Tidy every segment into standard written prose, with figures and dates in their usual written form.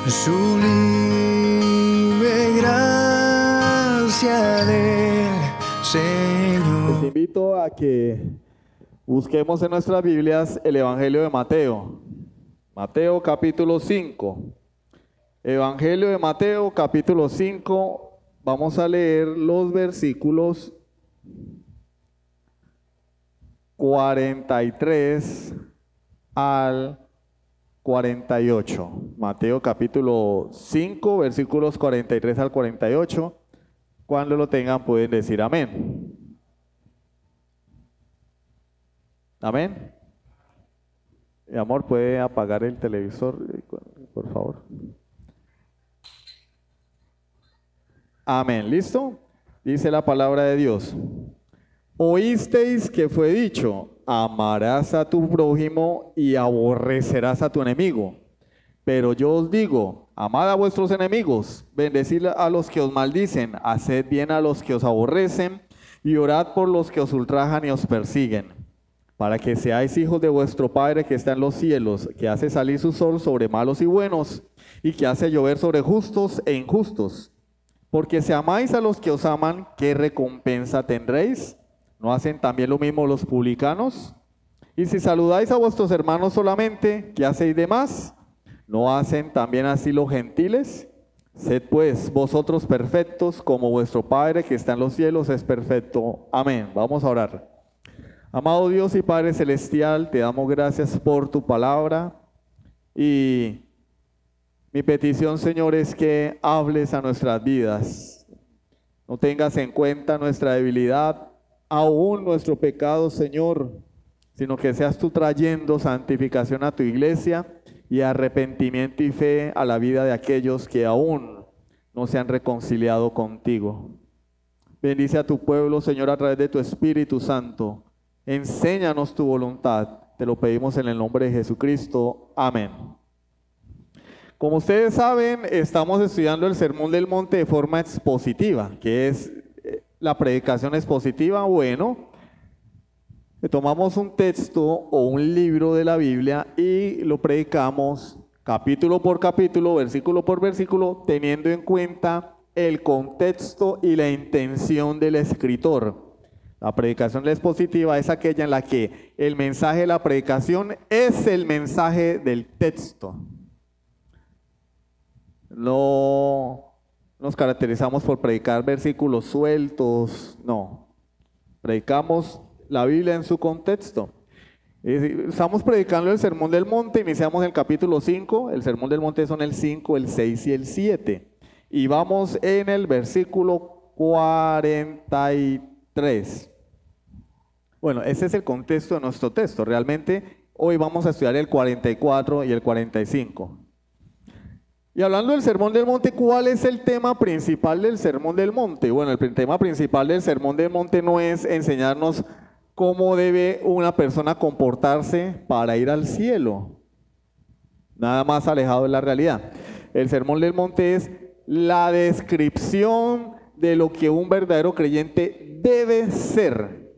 sublime gracia del Señor. Les invito a que busquemos en nuestras Biblias el Evangelio de Mateo. Mateo capítulo 5. Evangelio de Mateo capítulo 5. Vamos a leer los versículos 43 al 48. Mateo capítulo 5, versículos 43 al 48. Cuando lo tengan pueden decir amén. Amén. Mi amor, ¿puede apagar el televisor, por favor? Amén. ¿Listo? Dice la palabra de Dios. Oísteis que fue dicho: amarás a tu prójimo y aborrecerás a tu enemigo. Pero yo os digo: amad a vuestros enemigos, bendecid a los que os maldicen, haced bien a los que os aborrecen, y orad por los que os ultrajan y os persiguen, para que seáis hijos de vuestro Padre que está en los cielos, que hace salir su sol sobre malos y buenos, y que hace llover sobre justos e injustos. Porque si amáis a los que os aman, ¿qué recompensa tendréis? ¿No hacen también lo mismo los publicanos? Y si saludáis a vuestros hermanos solamente, ¿qué hacéis de más? ¿No hacen también así los gentiles? Sed pues vosotros perfectos, como vuestro Padre que está en los cielos es perfecto. Amén. Vamos a orar. Amado Dios y Padre celestial, te damos gracias por tu palabra, y mi petición, Señor, es que hables a nuestras vidas. No tengas en cuenta nuestra debilidad, aún nuestro pecado, Señor, sino que seas tú trayendo santificación a tu iglesia y arrepentimiento y fe a la vida de aquellos que aún no se han reconciliado contigo. Bendice a tu pueblo, Señor, a través de tu Espíritu Santo. Enséñanos tu voluntad. Te lo pedimos en el nombre de Jesucristo. Amén. Como ustedes saben, estamos estudiando el Sermón del Monte de forma expositiva, que es la predicación expositiva. Bueno, tomamos un texto o un libro de la Biblia y lo predicamos capítulo por capítulo, versículo por versículo, teniendo en cuenta el contexto y la intención del escritor. La predicación expositiva es aquella en la que el mensaje de la predicación es el mensaje del texto. No nos caracterizamos por predicar versículos sueltos, no. Predicamos la Biblia en su contexto. Estamos predicando el Sermón del Monte, iniciamos el capítulo 5, el Sermón del Monte son el 5, el 6 y el 7. Y vamos en el versículo 43. Bueno, ese es el contexto de nuestro texto. Realmente hoy vamos a estudiar el 44 y el 45. Y hablando del Sermón del Monte, ¿cuál es el tema principal del Sermón del Monte? Bueno, el tema principal del Sermón del Monte no es enseñarnos cómo debe una persona comportarse para ir al cielo. Nada más alejado de la realidad. El Sermón del Monte es la descripción de lo que un verdadero creyente debe ser.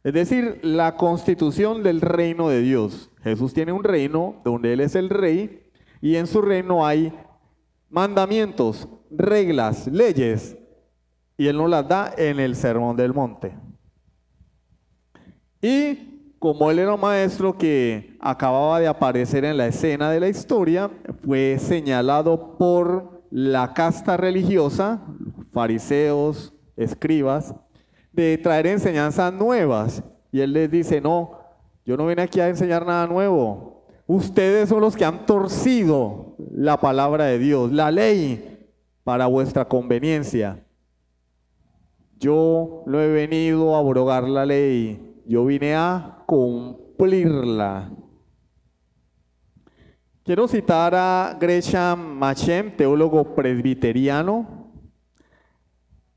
Es decir, la constitución del reino de Dios. Jesús tiene un reino donde Él es el rey, y en su reino hay mandamientos, reglas, leyes, y Él nos las da en el Sermón del Monte. Y como Él era un maestro que acababa de aparecer en la escena de la historia, fue señalado por la casta religiosa, fariseos, escribas, de traer enseñanzas nuevas. Y Él les dice: no, yo no vine aquí a enseñar nada nuevo. Ustedes son los que han torcido la palabra de Dios, la ley, para vuestra conveniencia. Yo no he venido a abrogar la ley, yo vine a cumplirla. Quiero citar a Gresham Machen, teólogo presbiteriano,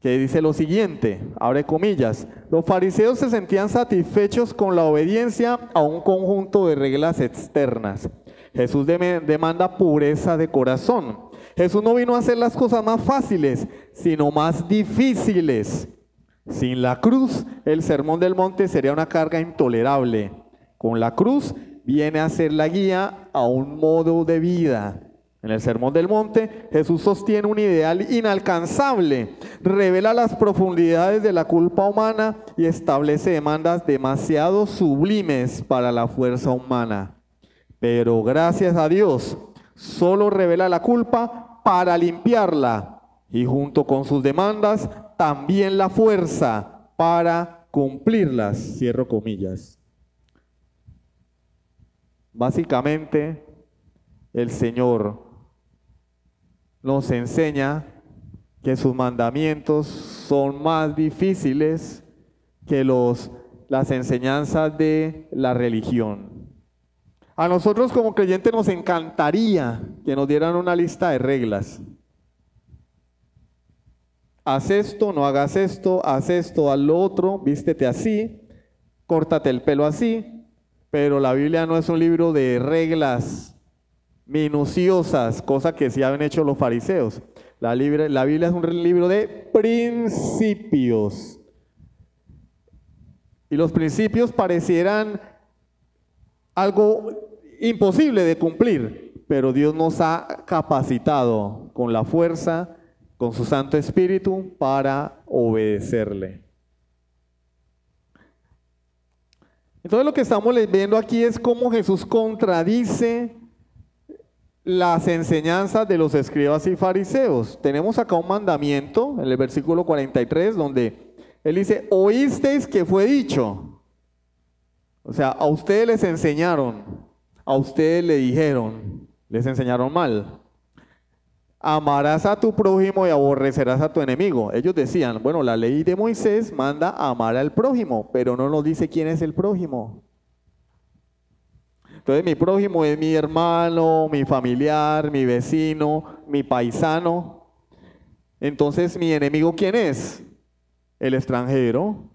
que dice lo siguiente, abre comillas: los fariseos se sentían satisfechos con la obediencia a un conjunto de reglas externas. Jesús demanda pureza de corazón. Jesús no vino a hacer las cosas más fáciles, sino más difíciles. Sin la cruz, el Sermón del Monte sería una carga intolerable. Con la cruz viene a ser la guía a un modo de vida. En el Sermón del Monte, Jesús sostiene un ideal inalcanzable, revela las profundidades de la culpa humana y establece demandas demasiado sublimes para la fuerza humana. Pero gracias a Dios, solo revela la culpa para limpiarla y junto con sus demandas, también la fuerza para cumplirlas. Cierro comillas. Básicamente, el Señor nos enseña que sus mandamientos son más difíciles que las enseñanzas de la religión. A nosotros como creyentes nos encantaría que nos dieran una lista de reglas. Haz esto, no hagas esto, haz esto, haz lo otro, vístete así, córtate el pelo así, pero la Biblia no es un libro de reglas minuciosas, cosa que sí habían hecho los fariseos. La Biblia es un libro de principios. Y los principios parecieran algo imposible de cumplir, pero Dios nos ha capacitado con la fuerza, con su Santo Espíritu, para obedecerle. Entonces lo que estamos viendo aquí es cómo Jesús contradice las enseñanzas de los escribas y fariseos. Tenemos acá un mandamiento en el versículo 43 donde él dice, oísteis que fue dicho. O sea, a ustedes les enseñaron, a ustedes le dijeron, les enseñaron mal. Amarás a tu prójimo y aborrecerás a tu enemigo. Ellos decían, bueno, la ley de Moisés manda a amar al prójimo, pero no nos dice quién es el prójimo. Entonces mi prójimo es mi hermano, mi familiar, mi vecino, mi paisano. Entonces mi enemigo, ¿quién es? El extranjero.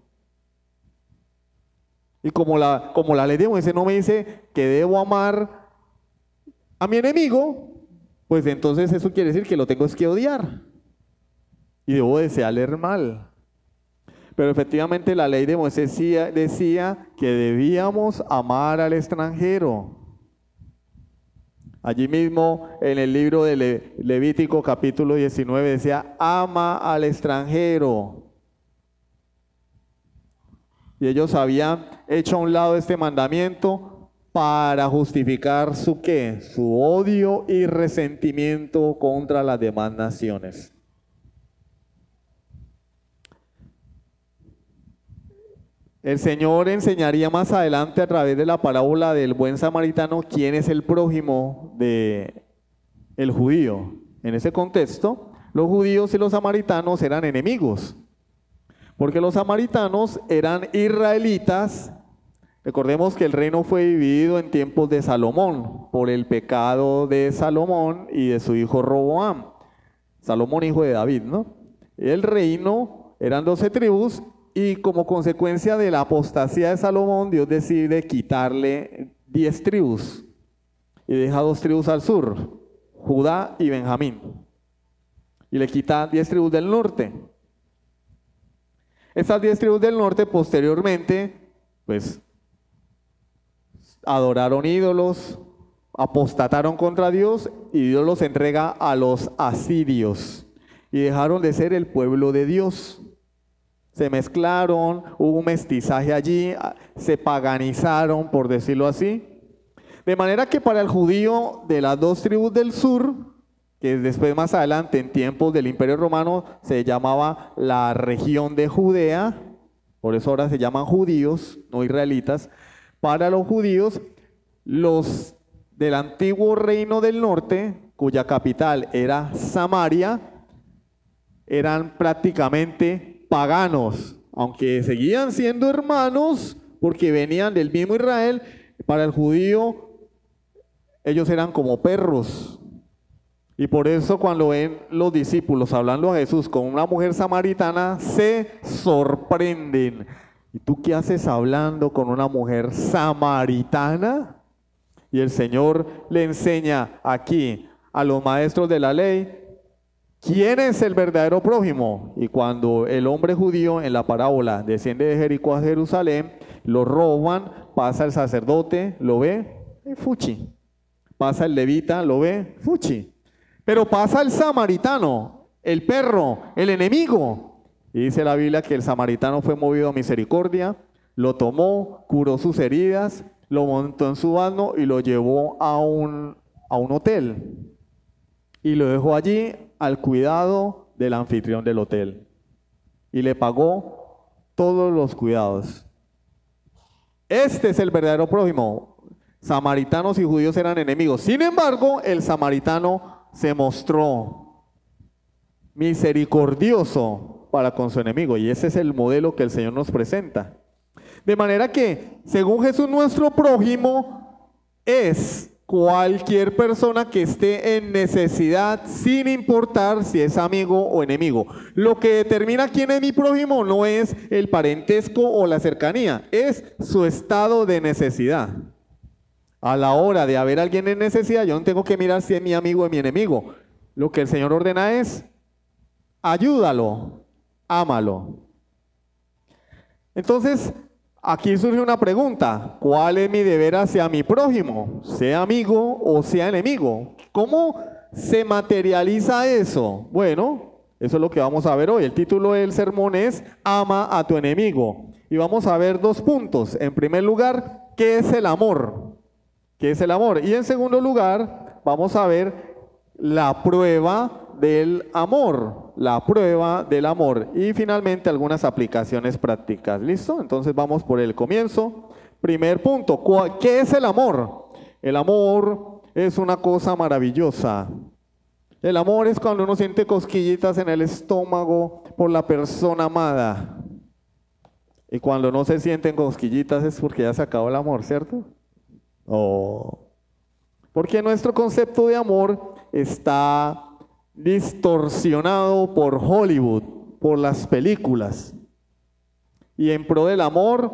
Y como la ley de Moisés no me dice que debo amar a mi enemigo, pues entonces eso quiere decir que lo tengo que odiar. Y debo desearle el mal. Pero efectivamente la ley de Moisés decía que debíamos amar al extranjero. Allí mismo en el libro de Levítico capítulo 19 decía, ama al extranjero. Y ellos habían hecho a un lado este mandamiento para justificar su ¿qué? Su odio y resentimiento contra las demás naciones. El Señor enseñaría más adelante a través de la parábola del buen samaritano quién es el prójimo del judío. En ese contexto, los judíos y los samaritanos eran enemigos, porque los samaritanos eran israelitas. Recordemos que el reino fue dividido en tiempos de Salomón, por el pecado de Salomón y de su hijo Roboam. Salomón, hijo de David, ¿no? El reino eran 12 tribus. Y como consecuencia de la apostasía de Salomón, Dios decide quitarle 10 tribus y deja 2 tribus al sur, Judá y Benjamín. Y le quita 10 tribus del norte. Estas 10 tribus del norte posteriormente, pues, adoraron ídolos, apostataron contra Dios y Dios los entrega a los asirios y dejaron de ser el pueblo de Dios. Se mezclaron, hubo un mestizaje allí, se paganizaron, por decirlo así. De manera que para el judío de las 2 tribus del sur, que después más adelante en tiempos del Imperio Romano se llamaba la región de Judea, por eso ahora se llaman judíos, no israelitas. Para los judíos, los del antiguo reino del norte, cuya capital era Samaria, eran prácticamente paganos, aunque seguían siendo hermanos porque venían del mismo Israel. Para el judío ellos eran como perros, y por eso cuando ven los discípulos hablando a Jesús con una mujer samaritana se sorprenden. ¿Y tú qué haces hablando con una mujer samaritana? Y el Señor le enseña aquí a los maestros de la ley ¿quién es el verdadero prójimo? Y cuando el hombre judío en la parábola desciende de Jericó a Jerusalén, lo roban, pasa el sacerdote, lo ve, fuchi. Pasa el levita, lo ve, fuchi. Pero pasa el samaritano, el perro, el enemigo. Y dice la Biblia que el samaritano fue movido a misericordia, lo tomó, curó sus heridas, lo montó en su asno y lo llevó a un hotel. Y lo dejó allí al cuidado del anfitrión del hotel. Y le pagó todos los cuidados. Este es el verdadero prójimo. Samaritanos y judíos eran enemigos. Sin embargo, el samaritano se mostró misericordioso para con su enemigo. Y ese es el modelo que el Señor nos presenta. De manera que, según Jesús, nuestro prójimo es cualquier persona que esté en necesidad, sin importar si es amigo o enemigo. Lo que determina quién es mi prójimo no es el parentesco o la cercanía, es su estado de necesidad. A la hora de haber alguien en necesidad, yo no tengo que mirar si es mi amigo o mi enemigo. Lo que el Señor ordena es, ayúdalo, ámalo. Entonces, aquí surge una pregunta: ¿cuál es mi deber hacia mi prójimo? Sea amigo o sea enemigo. ¿Cómo se materializa eso? Bueno, eso es lo que vamos a ver hoy. El título del sermón es Ama a tu enemigo. Y vamos a ver 2 puntos. En primer lugar, ¿qué es el amor? ¿Qué es el amor? Y en segundo lugar, vamos a ver la prueba del amor. La prueba del amor. Y finalmente algunas aplicaciones prácticas. ¿Listo? Entonces vamos por el comienzo. Primer punto, ¿qué es el amor? El amor es una cosa maravillosa. El amor es cuando uno siente cosquillitas en el estómago por la persona amada. Y cuando no se sienten cosquillitas es porque ya se acabó el amor, ¿cierto? Porque nuestro concepto de amor está distorsionado por Hollywood, por las películas. Y en pro del amor,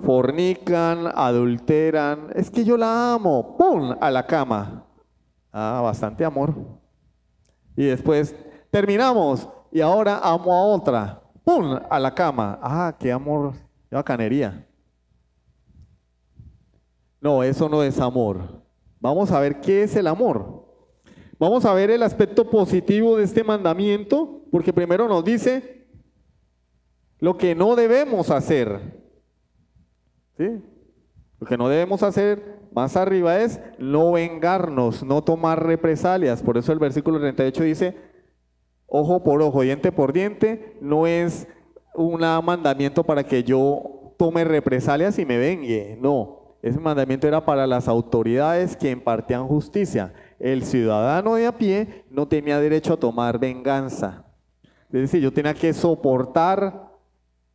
fornican, adulteran. Es que yo la amo, ¡pum!, a la cama. Ah, bastante amor. Y después terminamos y ahora amo a otra, ¡pum!, a la cama. Ah, qué amor, qué bacanería. No, eso no es amor. Vamos a ver qué es el amor. Vamos a ver el aspecto positivo de este mandamiento, porque primero nos dice lo que no debemos hacer. ¿Sí? Lo que no debemos hacer más arriba es no vengarnos, no tomar represalias. Por eso el versículo 38 dice, ojo por ojo, diente por diente. No es un mandamiento para que yo tome represalias y me vengue, no. Ese mandamiento era para las autoridades que impartían justicia. El ciudadano de a pie no tenía derecho a tomar venganza. Es decir, yo tenía que soportar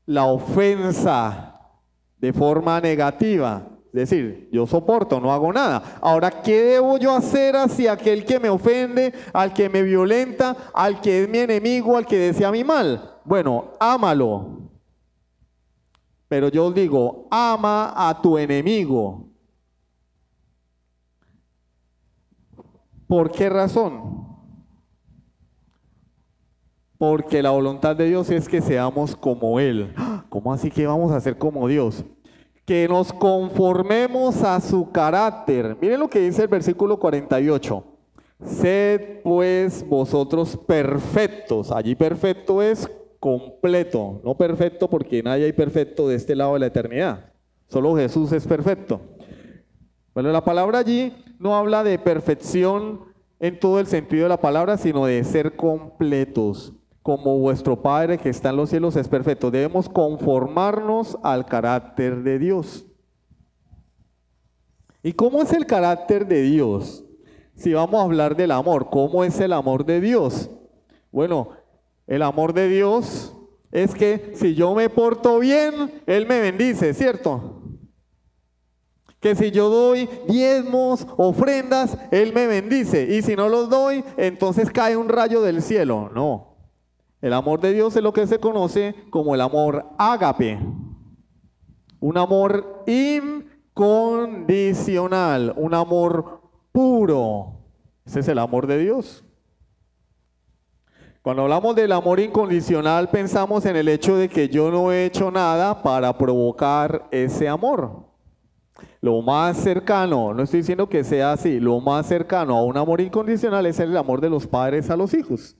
la ofensa de forma negativa. Es decir, yo soporto, no hago nada. Ahora, ¿qué debo yo hacer hacia aquel que me ofende, al que me violenta, al que es mi enemigo, al que desea mi mal? Bueno, ámalo. Pero yo os digo, ama a tu enemigo. ¿Por qué razón? Porque la voluntad de Dios es que seamos como Él. ¿Cómo así que vamos a ser como Dios? Que nos conformemos a su carácter. Miren lo que dice el versículo 48. Sed pues vosotros perfectos. Allí perfecto es completo, no perfecto porque nadie hay perfecto de este lado de la eternidad. Solo Jesús es perfecto. Bueno, la palabra allí no habla de perfección en todo el sentido de la palabra, sino de ser completos, como vuestro Padre que está en los cielos es perfecto. Debemos conformarnos al carácter de Dios. ¿Y cómo es el carácter de Dios? Si vamos a hablar del amor, ¿cómo es el amor de Dios? Bueno, el amor de Dios es que si yo me porto bien, Él me bendice, ¿cierto? Que si yo doy diezmos, ofrendas, Él me bendice. Y si no los doy, entonces cae un rayo del cielo. No. El amor de Dios es lo que se conoce como el amor ágape. Un amor incondicional, un amor puro. Ese es el amor de Dios. Cuando hablamos del amor incondicional, pensamos en el hecho de que yo no he hecho nada para provocar ese amor. Lo más cercano, no estoy diciendo que sea así, lo más cercano a un amor incondicional es el amor de los padres a los hijos.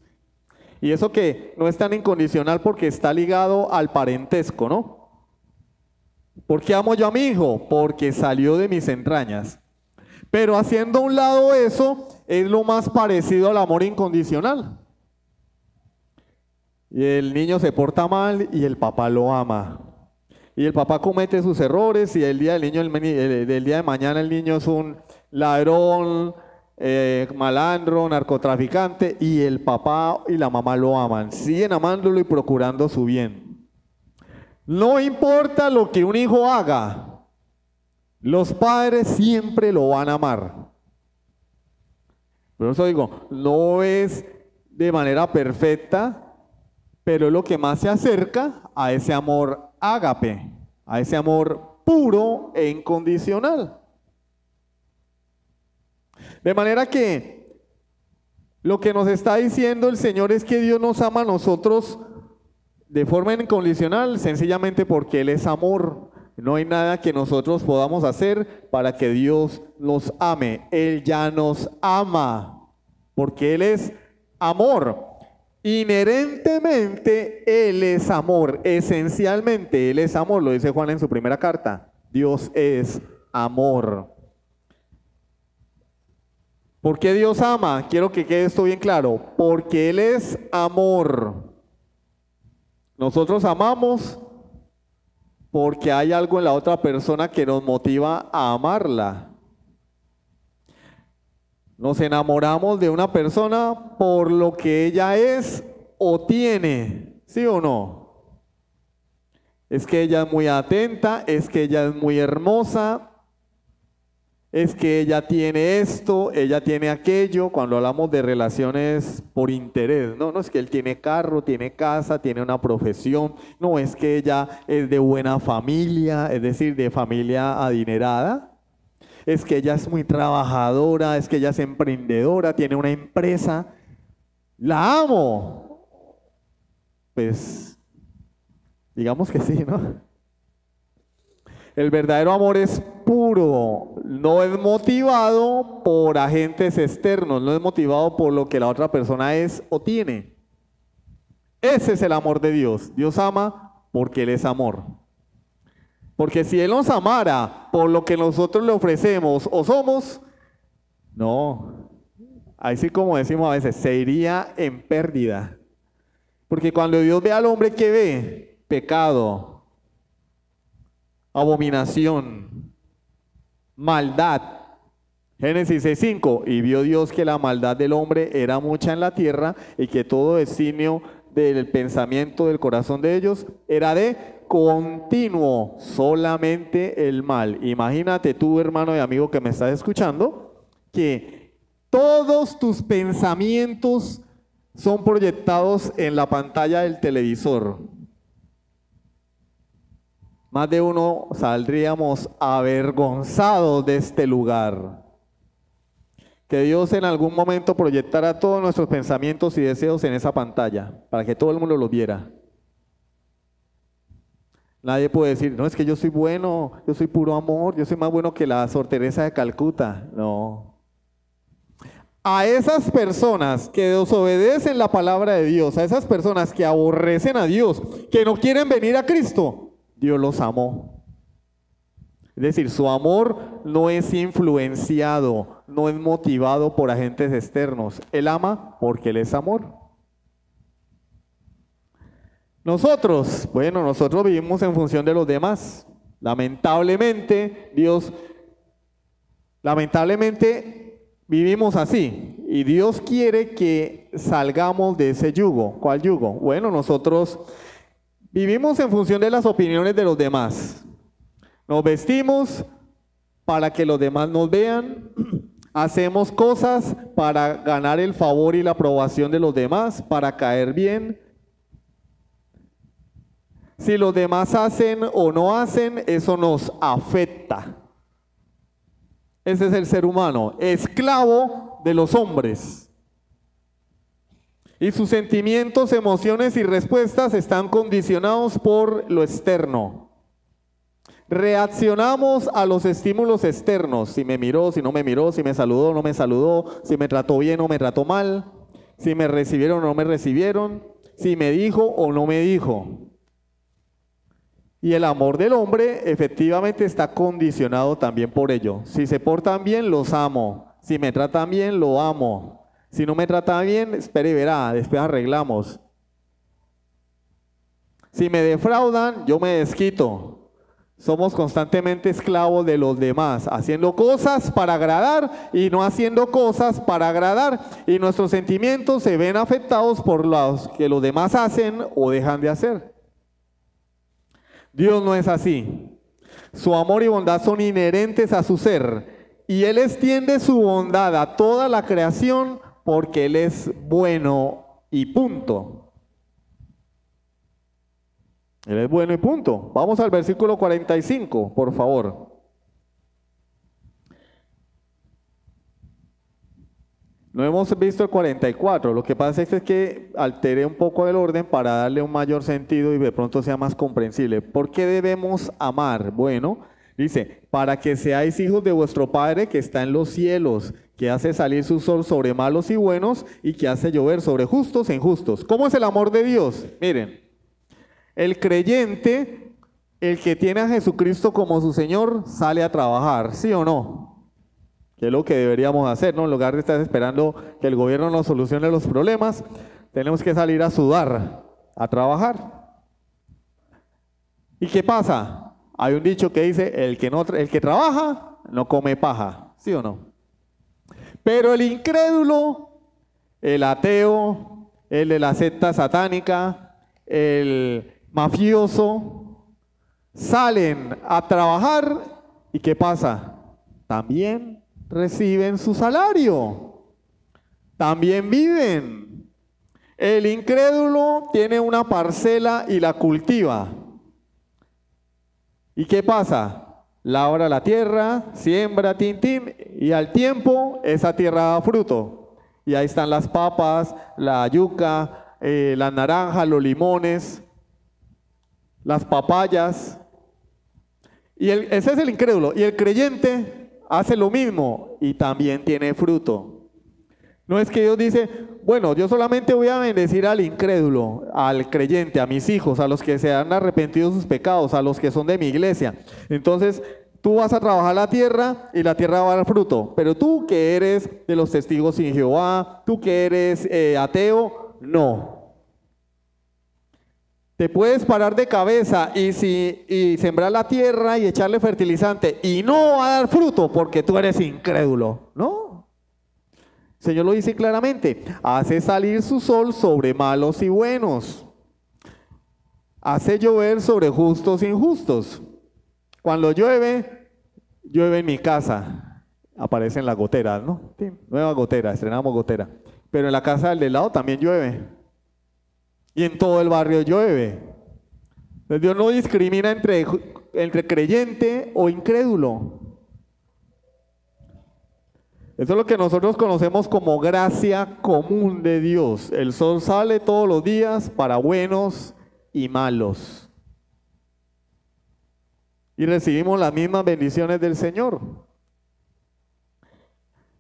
Y eso que no es tan incondicional porque está ligado al parentesco, ¿no? ¿Por qué amo yo a mi hijo? Porque salió de mis entrañas. Pero haciendo a un lado eso, es lo más parecido al amor incondicional. Y el niño se porta mal y el papá lo ama. Y el papá comete sus errores y el día del niño, del día de mañana el niño es un ladrón, malandro, narcotraficante, y el papá y la mamá lo aman. Siguen amándolo y procurando su bien. No importa lo que un hijo haga, los padres siempre lo van a amar. Por eso digo, no es de manera perfecta, pero es lo que más se acerca a ese amor ágape, a ese amor puro e incondicional. De manera que lo que nos está diciendo el Señor es que Dios nos ama a nosotros de forma incondicional, sencillamente porque Él es amor. No hay nada que nosotros podamos hacer para que Dios nos ame. Él ya nos ama, porque Él es amor. Inherentemente Él es amor, esencialmente Él es amor, lo dice Juan en su primera carta. Dios es amor. ¿Por qué Dios ama? Quiero que quede esto bien claro. Porque Él es amor. Nosotros amamos porque hay algo en la otra persona que nos motiva a amarla. Nos enamoramos de una persona por lo que ella es o tiene, ¿sí o no? Es que ella es muy atenta, es que ella es muy hermosa, es que ella tiene esto, ella tiene aquello. Cuando hablamos de relaciones por interés, no es que él tiene carro, tiene casa, tiene una profesión, no es que ella es de buena familia, es decir, de familia adinerada. Es que ella es muy trabajadora, es que ella es emprendedora, tiene una empresa. La amo. Pues, digamos que sí, ¿no? El verdadero amor es puro, no es motivado por agentes externos, no es motivado por lo que la otra persona es o tiene. Ese es el amor de Dios. Dios ama porque Él es amor. Porque si Él nos amara por lo que nosotros le ofrecemos o somos, no, así como decimos a veces, se iría en pérdida. Porque cuando Dios ve al hombre, ¿qué ve? Pecado, abominación, maldad. Génesis 6:5, y vio Dios que la maldad del hombre era mucha en la tierra y que todo designio del pensamiento del corazón de ellos era de continuo, solamente el mal. Imagínate tú, hermano y amigo que me estás escuchando, que todos tus pensamientos son proyectados en la pantalla del televisor. Más de uno saldríamos avergonzados de este lugar. Que Dios en algún momento proyectara todos nuestros pensamientos y deseos en esa pantalla, para que todo el mundo los viera. Nadie puede decir, no, es que yo soy bueno, yo soy puro amor, yo soy más bueno que la Sor Teresa de Calcuta. No. A esas personas que desobedecen la palabra de Dios, a esas personas que aborrecen a Dios, que no quieren venir a Cristo, Dios los amó. Es decir, su amor no es influenciado, no es motivado por agentes externos. Él ama porque Él es amor. Nosotros vivimos en función de los demás. Lamentablemente, vivimos así. Y Dios quiere que salgamos de ese yugo. ¿Cuál yugo? Bueno, nosotros vivimos en función de las opiniones de los demás. Nos vestimos para que los demás nos vean. Hacemos cosas para ganar el favor y la aprobación de los demás, para caer bien. Si los demás hacen o no hacen, eso nos afecta. Ese es el ser humano, esclavo de los hombres. Y sus sentimientos, emociones y respuestas están condicionados por lo externo. Reaccionamos a los estímulos externos, si me miró, si no me miró, si me saludó o no me saludó, si me trató bien o me trató mal, si me recibieron o no me recibieron, si me dijo o no me dijo. Y el amor del hombre efectivamente está condicionado también por ello. Si se portan bien, los amo. Si me tratan bien, lo amo. Si no me tratan bien, espere y verá, después arreglamos. Si me defraudan, yo me desquito. Somos constantemente esclavos de los demás, haciendo cosas para agradar y no haciendo cosas para agradar. Y nuestros sentimientos se ven afectados por los que los demás hacen o dejan de hacer. Dios no es así. Su amor y bondad son inherentes a su ser. Y Él extiende su bondad a toda la creación porque Él es bueno y punto. Él es bueno y punto. Vamos al versículo 45, por favor. No hemos visto el 44, lo que pasa es que alteré un poco el orden para darle un mayor sentido y de pronto sea más comprensible. ¿Por qué debemos amar? Bueno, dice, para que seáis hijos de vuestro Padre que está en los cielos, que hace salir su sol sobre malos y buenos y que hace llover sobre justos e injustos. ¿Cómo es el amor de Dios? Miren, el creyente, el que tiene a Jesucristo como su Señor, sale a trabajar, ¿sí o no? Que es lo que deberíamos hacer, ¿no? En lugar de estar esperando que el gobierno nos solucione los problemas, tenemos que salir a sudar, a trabajar. ¿Y qué pasa? Hay un dicho que dice, el que trabaja no come paja, ¿sí o no? Pero el incrédulo, el ateo, el de la secta satánica, el mafioso, salen a trabajar ¿y qué pasa? También reciben su salario, también viven. El incrédulo tiene una parcela y la cultiva. ¿Y qué pasa? Labra la tierra, siembra, tin, y al tiempo esa tierra da fruto. Y ahí están las papas, la yuca, las naranjas, los limones, las papayas. Ese es el incrédulo. Y el creyente hace lo mismo y también tiene fruto. No es que Dios dice, bueno, yo solamente voy a bendecir al incrédulo, al creyente, a mis hijos, a los que se han arrepentido de sus pecados, a los que son de mi iglesia. Entonces, tú vas a trabajar la tierra y la tierra va a dar fruto. Pero tú que eres de los testigos sin Jehová, tú que eres ateo, no. Te puedes parar de cabeza y sembrar la tierra y echarle fertilizante y no va a dar fruto porque tú eres incrédulo, ¿no? El Señor lo dice claramente, hace salir su sol sobre malos y buenos, hace llover sobre justos e injustos. Cuando llueve, llueve en mi casa, aparecen las goteras, ¿no? Sí, nueva gotera, estrenamos gotera, pero en la casa del de lado también llueve. Y en todo el barrio llueve. Dios no discrimina entre creyente o incrédulo. Eso es lo que nosotros conocemos como gracia común de Dios. El sol sale todos los días para buenos y malos. Y recibimos las mismas bendiciones del Señor.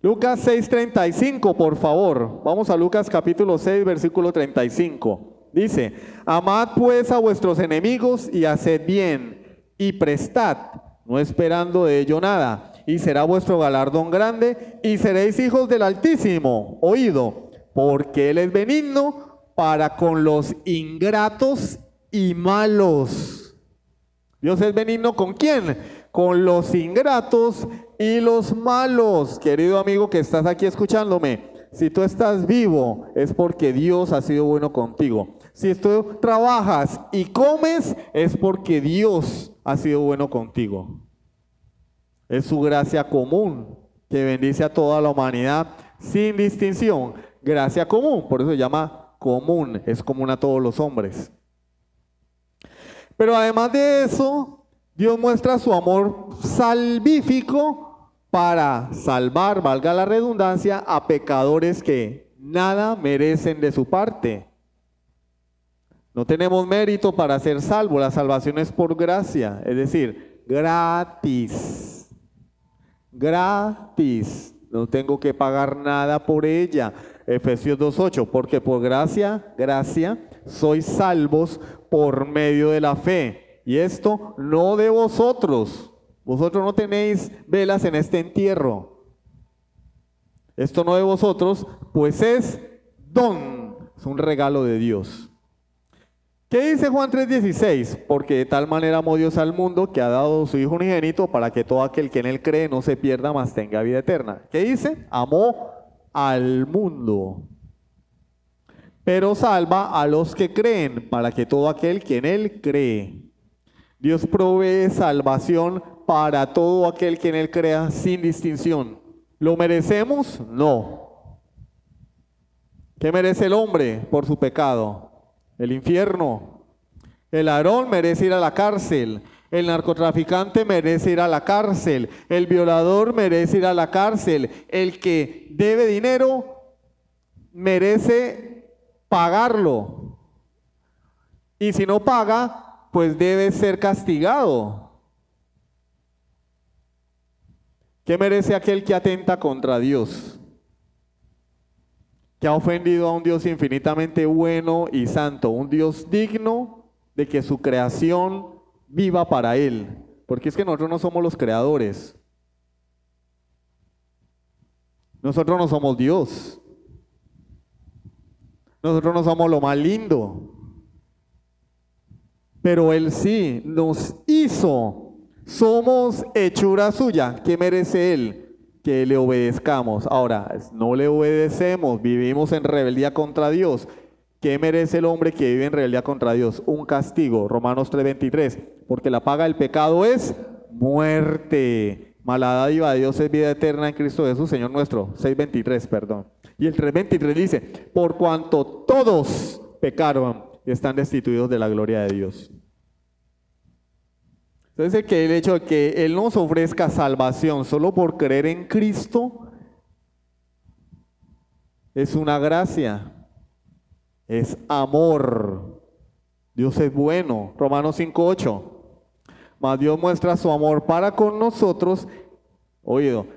Lucas 6:35, por favor. Vamos a Lucas capítulo 6, versículo 35. Dice, amad pues a vuestros enemigos y haced bien y prestad, no esperando de ello nada, y será vuestro galardón grande y seréis hijos del Altísimo. Oído, porque Él es benigno para con los ingratos y malos. Dios es benigno ¿con quién? Con los ingratos y los malos. Querido amigo que estás aquí escuchándome, si tú estás vivo es porque Dios ha sido bueno contigo. Si tú trabajas y comes es porque Dios ha sido bueno contigo. Es su gracia común que bendice a toda la humanidad sin distinción. Gracia común, por eso se llama común, es común a todos los hombres. Pero además de eso, Dios muestra su amor salvífico para salvar, valga la redundancia, a pecadores que nada merecen de su parte. No tenemos mérito para ser salvos, la salvación es por gracia, es decir, gratis. Gratis. No tengo que pagar nada por ella. Efesios 2:8, porque por gracia sois salvos por medio de la fe. Y esto no de vosotros. Vosotros no tenéis velas en este entierro. Esto no de vosotros, pues es don. Es un regalo de Dios. ¿Qué dice Juan 3:16? Porque de tal manera amó Dios al mundo que ha dado su Hijo unigénito para que todo aquel que en él cree no se pierda, mas tenga vida eterna. ¿Qué dice? Amó al mundo, pero salva a los que creen, para que todo aquel que en él cree. Dios provee salvación para todo aquel que en él crea sin distinción. ¿Lo merecemos? No. ¿Qué merece el hombre por su pecado? El infierno. El ladrón merece ir a la cárcel. El narcotraficante merece ir a la cárcel. El violador merece ir a la cárcel. El que debe dinero merece pagarlo. Y si no paga, pues debe ser castigado. ¿Qué merece aquel que atenta contra Dios? Que ha ofendido a un Dios infinitamente bueno y santo, un Dios digno de que su creación viva para Él, porque es que nosotros no somos los creadores, nosotros no somos Dios, nosotros no somos lo más lindo, pero Él sí nos hizo, somos hechura suya. ¿Qué merece Él? Que le obedezcamos. Ahora, no le obedecemos, vivimos en rebeldía contra Dios. ¿Qué merece el hombre que vive en rebeldía contra Dios? Un castigo. Romanos 3:23, porque la paga del pecado es muerte, mas la dádiva de Dios es vida eterna en Cristo Jesús, Señor nuestro. 6:23, perdón. Y el 3:23 dice, por cuanto todos pecaron y están destituidos de la gloria de Dios. Entonces el hecho de que Él nos ofrezca salvación solo por creer en Cristo es una gracia, es amor. Dios es bueno. Romanos 5:8. Mas Dios muestra su amor para con nosotros, oído,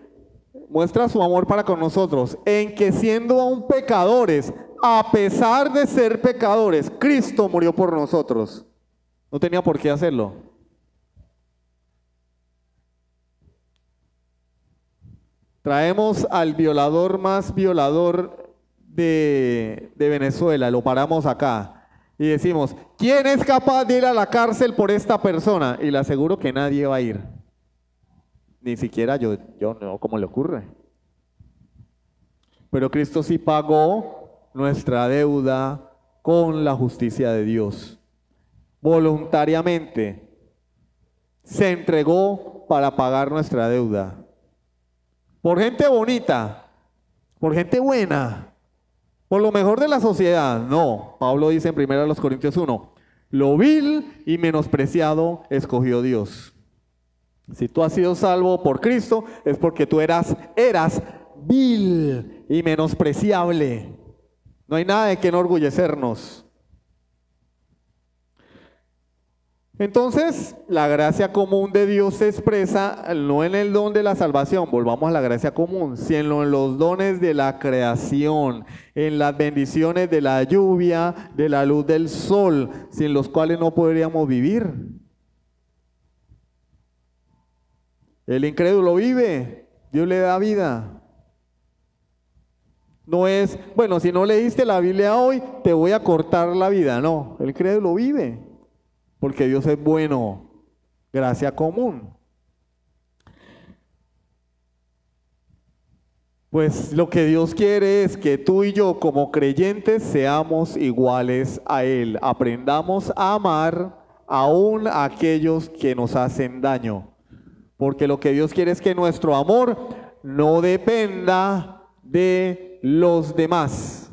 muestra su amor para con nosotros en que siendo aún pecadores, a pesar de ser pecadores, Cristo murió por nosotros. No tenía por qué hacerlo. Traemos al violador más violador de Venezuela, lo paramos acá y decimos, ¿quién es capaz de ir a la cárcel por esta persona? Y le aseguro que nadie va a ir. Ni siquiera yo no, ¿cómo le ocurre? Pero Cristo sí pagó nuestra deuda con la justicia de Dios. Voluntariamente se entregó para pagar nuestra deuda. Por gente bonita, por gente buena, por lo mejor de la sociedad. No, Pablo dice en 1 Corintios 1, lo vil y menospreciado escogió Dios. Si tú has sido salvo por Cristo, es porque tú eras vil y menospreciable. No hay nada de que enorgullecernos. Entonces, la gracia común de Dios se expresa no en el don de la salvación, volvamos a la gracia común, sino en los dones de la creación, en las bendiciones de la lluvia, de la luz del sol, sin los cuales no podríamos vivir. El incrédulo vive, Dios le da vida. No es, bueno, si no leíste la Biblia hoy, te voy a cortar la vida. No, el incrédulo vive. Porque Dios es bueno, gracia común. Pues lo que Dios quiere es que tú y yo como creyentes seamos iguales a Él. Aprendamos a amar aún a aquellos que nos hacen daño. Porque lo que Dios quiere es que nuestro amor no dependa de los demás,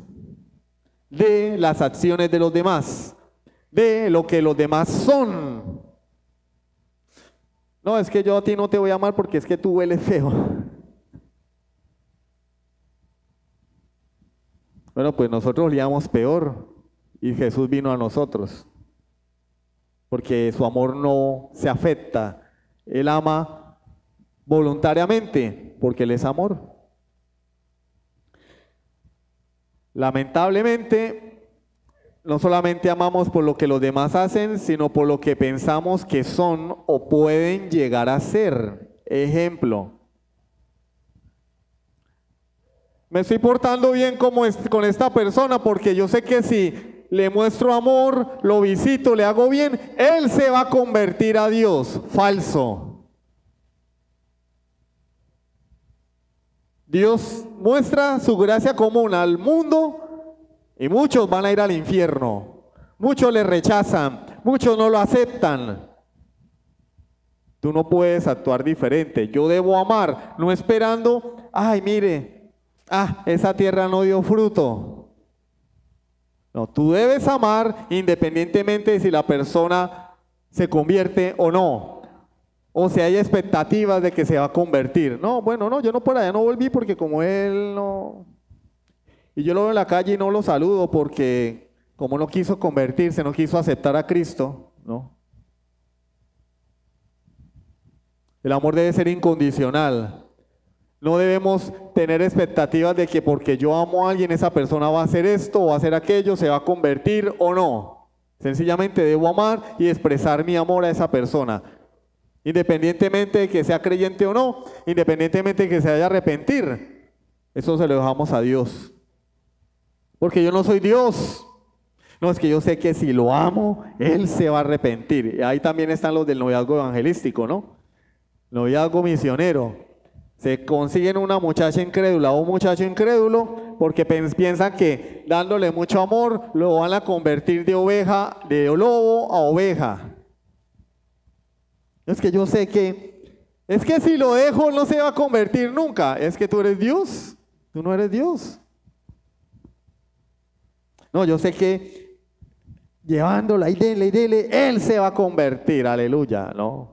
de las acciones de los demás, de lo que los demás son. No, es que yo a ti no te voy a amar porque es que tú hueles feo. Bueno, pues nosotros olíamos peor y Jesús vino a nosotros. Porque su amor no se afecta Él ama voluntariamente porque Él es amor. Lamentablemente, no solamente amamos por lo que los demás hacen, sino por lo que pensamos que son o pueden llegar a ser. Ejemplo, me estoy portando bien con esta persona porque yo sé que si le muestro amor, lo visito, le hago bien, él se va a convertir a Dios. Falso. Dios muestra su gracia común al mundo y muchos van a ir al infierno. Muchos le rechazan, muchos no lo aceptan. Tú no puedes actuar diferente. Yo debo amar, no esperando, ay, mire, esa tierra no dio fruto. No, tú debes amar independientemente de si la persona se convierte o no. O si hay expectativas de que se va a convertir. No, bueno, no, yo no por allá no volví porque como él no... Y yo lo veo en la calle y no lo saludo porque como no quiso convertirse, no quiso aceptar a Cristo, ¿no? El amor debe ser incondicional. No debemos tener expectativas de que porque yo amo a alguien, esa persona va a hacer esto o va a hacer aquello, se va a convertir o no. Sencillamente debo amar y expresar mi amor a esa persona. Independientemente de que sea creyente o no, independientemente de que se vaya a arrepentir. Eso se lo dejamos a Dios. Porque yo no soy Dios. No, es que yo sé que si lo amo, Él se va a arrepentir. Y ahí también están los del noviazgo evangelístico, ¿no? Noviazgo misionero. Se consiguen una muchacha incrédula o un muchacho incrédulo porque piensan que dándole mucho amor lo van a convertir de oveja, de lobo a oveja. Es que yo sé es que si lo dejo no se va a convertir nunca. Es que tú eres Dios, tú no eres Dios. No, yo sé que llevándola y dele, Él se va a convertir, aleluya, ¿no?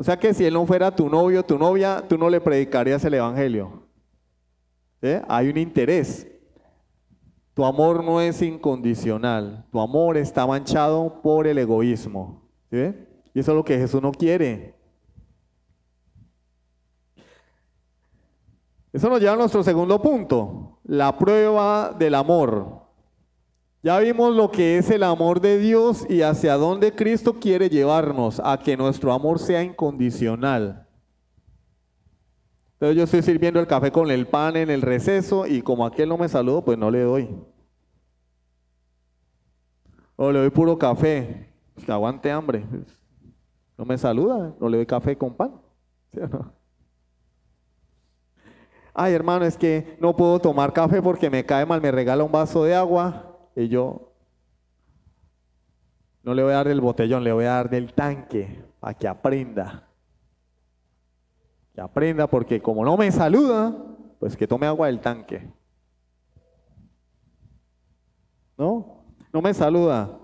O sea que si él no fuera tu novio, tu novia, tú no le predicarías el evangelio. ¿Sí? Hay un interés. Tu amor no es incondicional. Tu amor está manchado por el egoísmo. ¿Sí? Y eso es lo que Jesús no quiere. Eso nos lleva a nuestro segundo punto, la prueba del amor. Ya vimos lo que es el amor de Dios y hacia dónde Cristo quiere llevarnos, a que nuestro amor sea incondicional. Entonces yo estoy sirviendo el café con el pan en el receso y como aquel no me saludó, pues no le doy. O le doy puro café, pues que aguante hambre. No me saluda, no le doy café con pan. ¿Sí o no? Ay, hermano, es que no puedo tomar café porque me cae mal, me regala un vaso de agua. Y yo no le voy a dar del botellón, le voy a dar del tanque para que aprenda. Que aprenda porque como no me saluda, pues que tome agua del tanque. ¿No? No me saluda,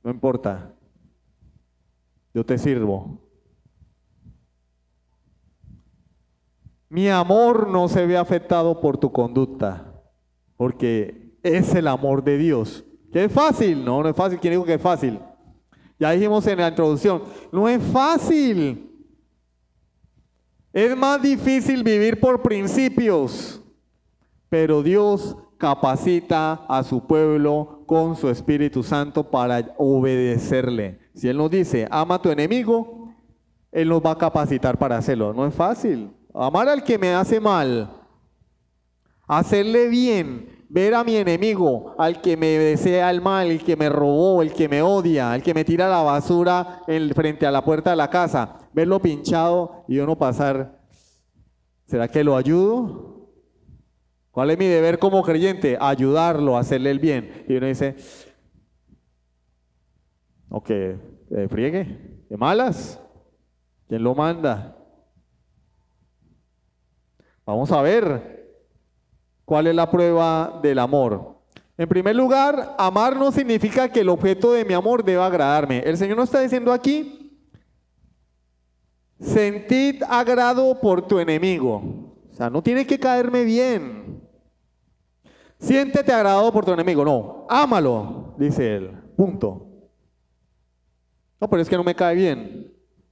no importa. Yo te sirvo. Mi amor no se ve afectado por tu conducta, porque es el amor de Dios. ¿Que es fácil? No, no es fácil. ¿Quién dijo que es fácil? Ya dijimos en la introducción, no es fácil. Es más difícil vivir por principios, pero Dios capacita a su pueblo con su Espíritu Santo para obedecerle. Si Él nos dice, ama a tu enemigo, Él nos va a capacitar para hacerlo. No es fácil. Amar al que me hace mal, hacerle bien, ver a mi enemigo, al que me desea el mal, el que me robó, el que me odia, el que me tira la basura frente a la puerta de la casa, verlo pinchado y yo no pasar. ¿Será que lo ayudo? ¿Cuál es mi deber como creyente? Ayudarlo, hacerle el bien. Y uno dice, o que friegue, de malas. ¿Quién lo manda? Vamos a ver cuál es la prueba del amor. En primer lugar, amar no significa que el objeto de mi amor deba agradarme. El Señor nos está diciendo aquí, sentid agrado por tu enemigo. O sea, no tiene que caerme bien. Siéntete agradado por tu enemigo. No, ámalo, dice él. Punto. No, pero es que no me cae bien.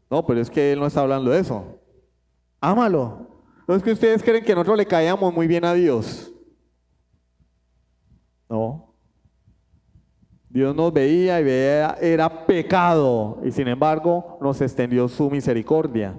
No, pero es que él no está hablando de eso. Ámalo. No es que ustedes creen que nosotros le caíamos muy bien a Dios. No. Dios nos veía y veía, era pecado, y sin embargo nos extendió su misericordia.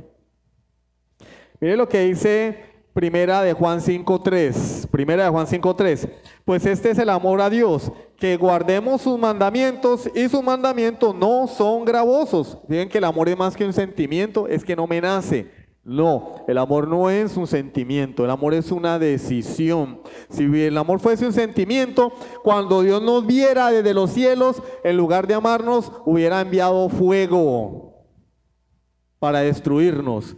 Mire lo que dice Primera de Juan 5:3. Primera de Juan 5:3. Pues este es el amor a Dios, que guardemos sus mandamientos, y sus mandamientos no son gravosos. Fíjense que el amor es más que un sentimiento, es que no me nace. No, el amor no es un sentimiento, el amor es una decisión. Si el amor fuese un sentimiento, cuando Dios nos viera desde los cielos, en lugar de amarnos, hubiera enviado fuego para destruirnos.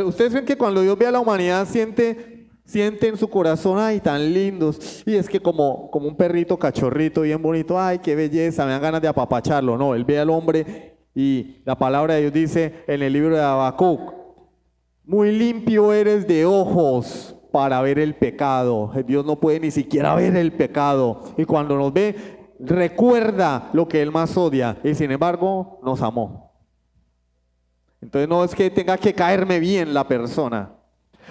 Ustedes ven que cuando Dios ve a la humanidad, siente en su corazón, ay, tan lindos, y es que como un perrito cachorrito bien bonito, ay, qué belleza, me dan ganas de apapacharlo. No, Él ve al hombre y la palabra de Dios dice en el libro de Habacuc, muy limpio eres de ojos para ver el pecado. Dios no puede ni siquiera ver el pecado. Y cuando nos ve, recuerda lo que Él más odia. Y sin embargo, nos amó. Entonces no es que tenga que caerme bien la persona.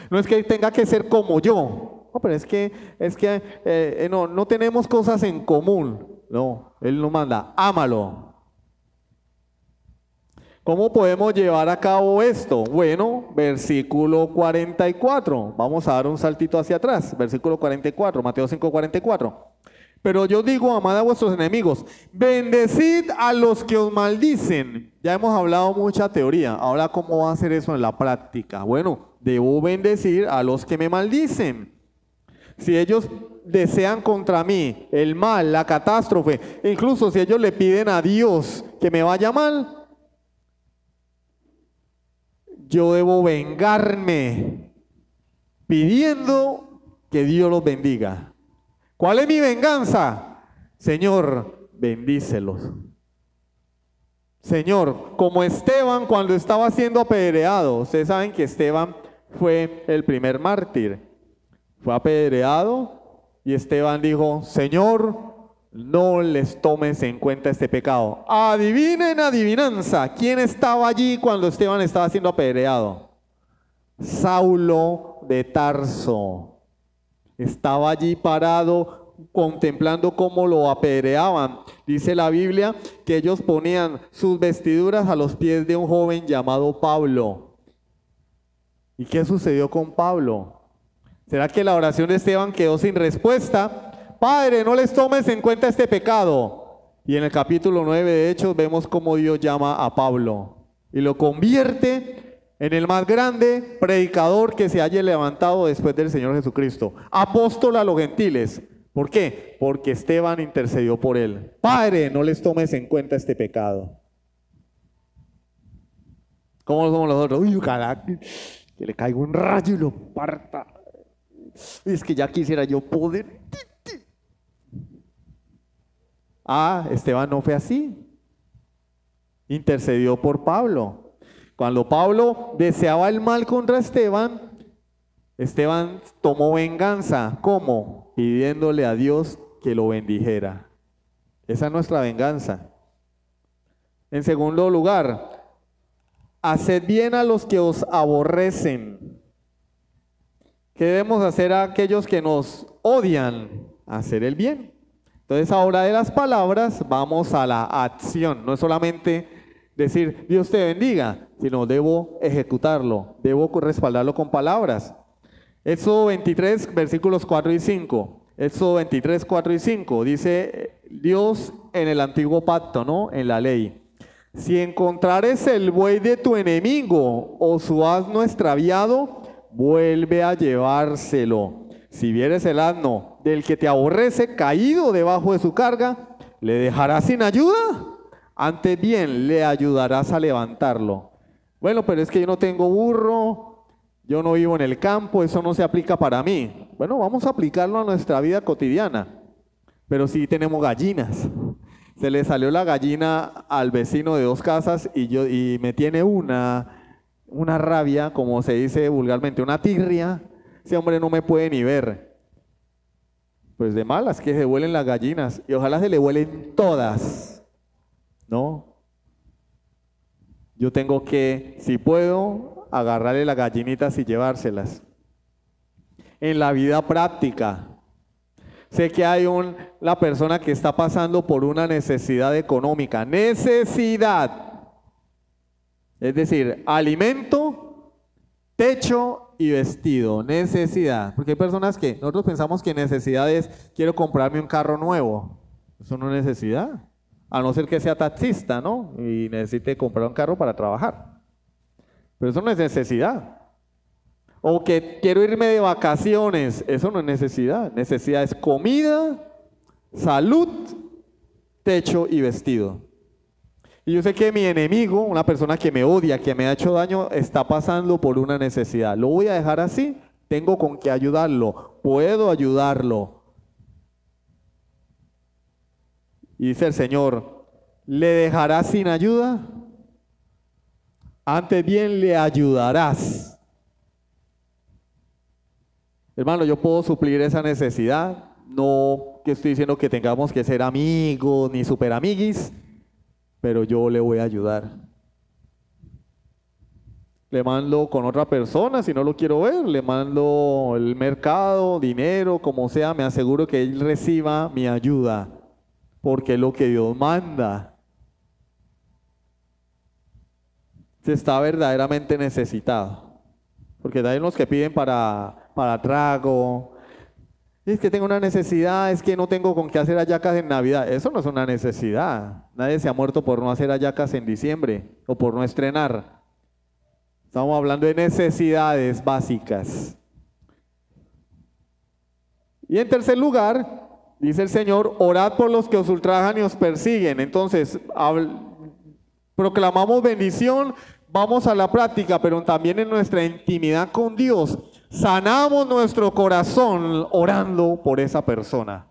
No es que tenga que ser como yo. No, pero es que no tenemos cosas en común. No, Él nos manda, ámalo. ¿Cómo podemos llevar a cabo esto? Bueno, versículo 44. Vamos a dar un saltito hacia atrás. Versículo 44, Mateo 5:44. Pero yo digo, amad a vuestros enemigos, bendecid a los que os maldicen. Ya hemos hablado mucha teoría. Ahora, ¿cómo va a hacer eso en la práctica? Bueno, debo bendecir a los que me maldicen. Si ellos desean contra mí el mal, la catástrofe, incluso si ellos le piden a Dios que me vaya mal, yo debo vengarme pidiendo que Dios los bendiga. ¿Cuál es mi venganza? Señor, bendícelos. Señor, como Esteban cuando estaba siendo apedreado. Ustedes saben que Esteban fue el primer mártir. Fue apedreado y Esteban dijo, Señor, no les tomes en cuenta este pecado. Adivinen adivinanza. ¿Quién estaba allí cuando Esteban estaba siendo apedreado? Saulo de Tarso. Estaba allí parado contemplando cómo lo apedreaban. Dice la Biblia que ellos ponían sus vestiduras a los pies de un joven llamado Pablo. ¿Y qué sucedió con Pablo? ¿Será que la oración de Esteban quedó sin respuesta? Padre, no les tomes en cuenta este pecado. Y en el capítulo 9 de Hechos vemos cómo Dios llama a Pablo y lo convierte en el más grande predicador que se haya levantado después del Señor Jesucristo. Apóstol a los gentiles. ¿Por qué? Porque Esteban intercedió por él. Padre, no les tomes en cuenta este pecado. ¿Cómo somos nosotros? Uy, carajo, que le caiga un rayo y lo parta. Es que ya quisiera yo poder. Ah, Esteban no fue así. Intercedió por Pablo. Cuando Pablo deseaba el mal contra Esteban, Esteban tomó venganza. ¿Cómo? Pidiéndole a Dios que lo bendijera. Esa es nuestra venganza. En segundo lugar, haced bien a los que os aborrecen. ¿Qué debemos hacer a aquellos que nos odian? Hacer el bien. Entonces ahora de las palabras vamos a la acción. No es solamente decir Dios te bendiga, sino debo ejecutarlo, debo respaldarlo con palabras. Éxodo 23, versículos 4 y 5. Éxodo 23, 4 y 5. Dice Dios en el antiguo pacto, ¿no? En la ley. Si encontrares el buey de tu enemigo o su asno extraviado, vuelve a llevárselo. Si vieres el asno del que te aborrece caído debajo de su carga, ¿le dejarás sin ayuda? Antes bien, le ayudarás a levantarlo. Bueno, pero es que yo no tengo burro, yo no vivo en el campo, eso no se aplica para mí. Bueno, vamos a aplicarlo a nuestra vida cotidiana. Pero sí tenemos gallinas. Se le salió la gallina al vecino de 2 casas y me tiene una rabia, como se dice vulgarmente, una tirria. Ese hombre no me puede ni ver. Pues de malas que se vuelen las gallinas y ojalá se le vuelen todas, ¿no? yo tengo que, si puedo, agarrarle las gallinitas y llevárselas. En la vida práctica, sé que hay la persona que está pasando por una necesidad económica, necesidad, es decir, alimento, techo y vestido, necesidad. Porque hay personas que nosotros pensamos que necesidad es, quiero comprarme un carro nuevo. Eso no es necesidad, a no ser que sea taxista, ¿no? Y necesite comprar un carro para trabajar. Pero eso no es necesidad. O que quiero irme de vacaciones, eso no es necesidad. Necesidad es comida, salud, techo y vestido. Y yo sé que mi enemigo, una persona que me odia, que me ha hecho daño, está pasando por una necesidad. ¿Lo voy a dejar así? Tengo con qué ayudarlo. Puedo ayudarlo. Y dice el Señor, ¿le dejarás sin ayuda? Antes bien le ayudarás. Hermano, yo puedo suplir esa necesidad. No que estoy diciendo que tengamos que ser amigos ni super amiguis, pero yo le voy a ayudar. Le mando con otra persona, si no lo quiero ver, le mando el mercado, dinero, como sea, me aseguro que él reciba mi ayuda, porque es lo que Dios manda. Se está verdaderamente necesitado, porque hay unos que piden para trago, es que tengo una necesidad, es que no tengo con qué hacer hallacas en Navidad. Eso no es una necesidad. Nadie se ha muerto por no hacer hallacas en diciembre o por no estrenar. Estamos hablando de necesidades básicas. Y en tercer lugar, dice el Señor, orad por los que os ultrajan y os persiguen. Entonces, proclamamos bendición, vamos a la práctica, pero también en nuestra intimidad con Dios, sanamos nuestro corazón orando por esa persona.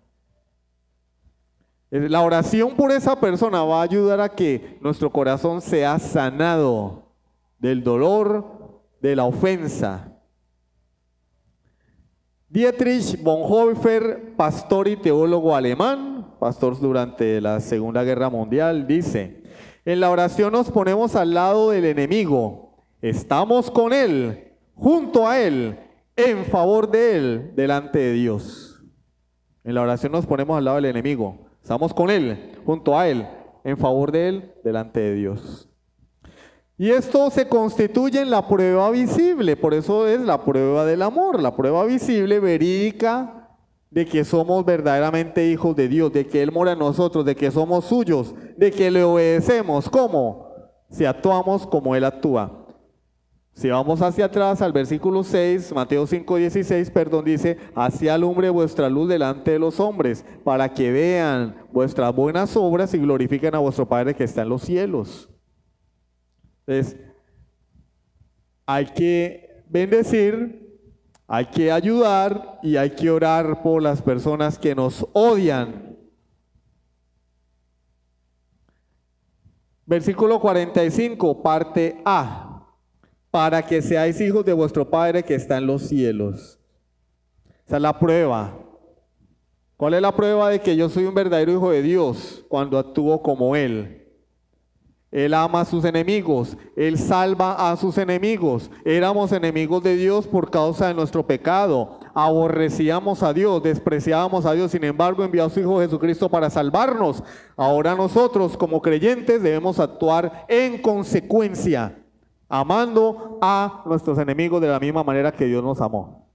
La oración por esa persona va a ayudar a que nuestro corazón sea sanado del dolor, de la ofensa. Dietrich Bonhoeffer, pastor y teólogo alemán, pastor durante la Segunda Guerra Mundial, dice: en la oración nos ponemos al lado del enemigo, estamos con él, junto a él, en favor de él, delante de Dios. En la oración nos ponemos al lado del enemigo, estamos con él, junto a él, en favor de él, delante de Dios. Y esto se constituye en la prueba visible, por eso es la prueba del amor, la prueba visible, verídica, de que somos verdaderamente hijos de Dios, de que Él mora en nosotros, de que somos suyos, de que le obedecemos. ¿Cómo? Si actuamos como Él actúa. Si vamos hacia atrás al versículo 6, Mateo 5:16, dice: así alumbre vuestra luz delante de los hombres, para que vean vuestras buenas obras y glorifiquen a vuestro Padre que está en los cielos. Entonces, hay que bendecir, hay que ayudar y hay que orar por las personas que nos odian. Versículo 45, parte A. Para que seáis hijos de vuestro Padre que está en los cielos. Esa es la prueba. ¿Cuál es la prueba de que yo soy un verdadero hijo de Dios? Cuando actúo como Él. Él ama a sus enemigos, Él salva a sus enemigos. Éramos enemigos de Dios por causa de nuestro pecado. Aborrecíamos a Dios, despreciábamos a Dios. Sin embargo, envió a su Hijo Jesucristo para salvarnos. Ahora nosotros, como creyentes, debemos actuar en consecuencia, amando a nuestros enemigos de la misma manera que Dios nos amó.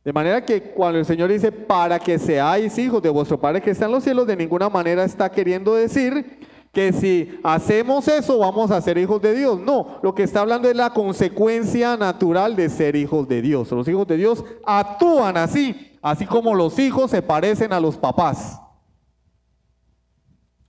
De manera que cuando el Señor dice para que seáis hijos de vuestro Padre que está en los cielos, de ninguna manera está queriendo decir que si hacemos eso vamos a ser hijos de Dios. No, lo que está hablando es la consecuencia natural de ser hijos de Dios. Los hijos de Dios actúan así, así como los hijos se parecen a los papás.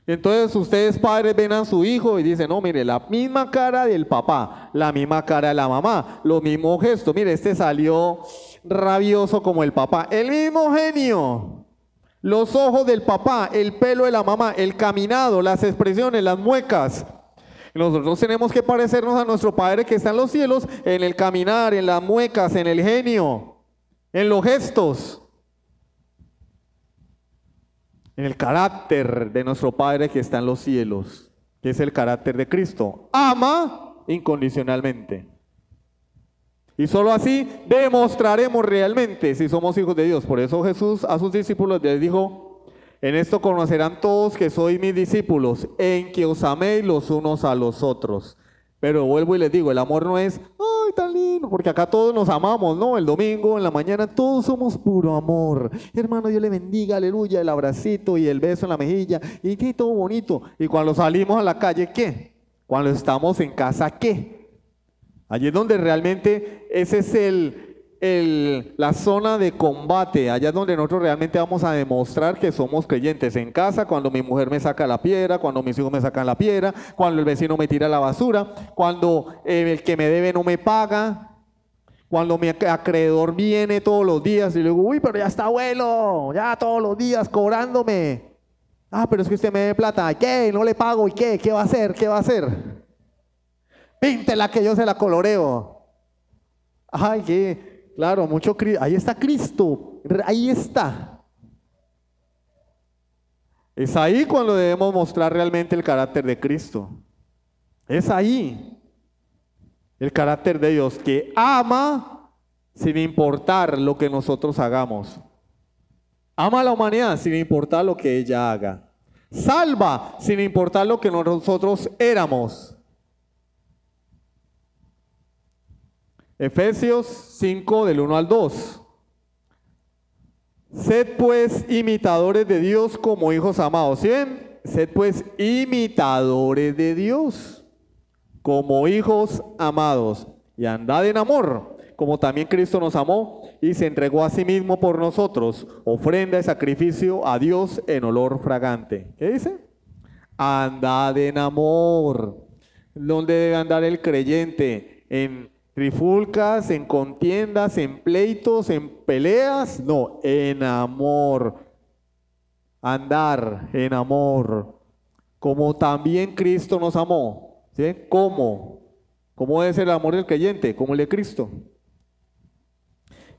Entonces ustedes padres ven a su hijo y dicen: no, mire, la misma cara del papá, la misma cara de la mamá, los mismos gestos. Mire, este salió rabioso como el papá, el mismo genio, los ojos del papá, el pelo de la mamá, el caminado, las expresiones, las muecas. Nosotros tenemos que parecernos a nuestro Padre que está en los cielos en el caminar, en las muecas, en el genio, en los gestos. en el carácter de nuestro Padre que está en los cielos, que es el carácter de Cristo. Ama incondicionalmente. Y solo así demostraremos realmente si somos hijos de Dios. Por eso Jesús a sus discípulos les dijo: en esto conocerán todos que sois mis discípulos, en que os améis los unos a los otros. Pero vuelvo y les digo, el amor no es, ay, tan lindo, porque acá todos nos amamos, ¿no? El domingo, en la mañana, todos somos puro amor. Hermano, Dios le bendiga, aleluya, el abracito y el beso en la mejilla, y qué, todo bonito. Y cuando salimos a la calle, ¿qué? Cuando estamos en casa, ¿qué? Allí es donde realmente ese es la zona de combate. Allá es donde nosotros realmente vamos a demostrar que somos creyentes. En casa, cuando mi mujer me saca la piedra, cuando mis hijos me sacan la piedra, cuando el vecino me tira la basura, cuando el que me debe no me paga, cuando mi acreedor viene todos los días y le digo, uy, pero ya está abuelo, ya todos los días cobrándome. Ah, pero es que usted me debe plata. ¿Qué? No le pago. ¿Y qué? ¿Qué va a hacer? ¿Qué va a hacer? Píntela que yo se la coloreo. Ay, qué. Claro, mucho Cristo. Ahí está Cristo. Ahí está. Es ahí cuando debemos mostrar realmente el carácter de Cristo. Es ahí. El carácter de Dios que ama sin importar lo que nosotros hagamos. Ama a la humanidad sin importar lo que ella haga. Salva sin importar lo que nosotros éramos. Efesios 5 del 1 al 2. Sed pues imitadores de Dios como hijos amados. ¿Sí ven? Sed pues imitadores de Dios como hijos amados. Y andad en amor, como también Cristo nos amó y se entregó a sí mismo por nosotros, ofrenda y sacrificio a Dios en olor fragante. ¿Qué dice? Andad en amor. ¿Dónde debe andar el creyente? ¿En trifulcas, en contiendas, en pleitos, en peleas? No, en amor. Andar en amor. Como también Cristo nos amó. ¿Sí? ¿Cómo? ¿Cómo es el amor del creyente? Como el de Cristo.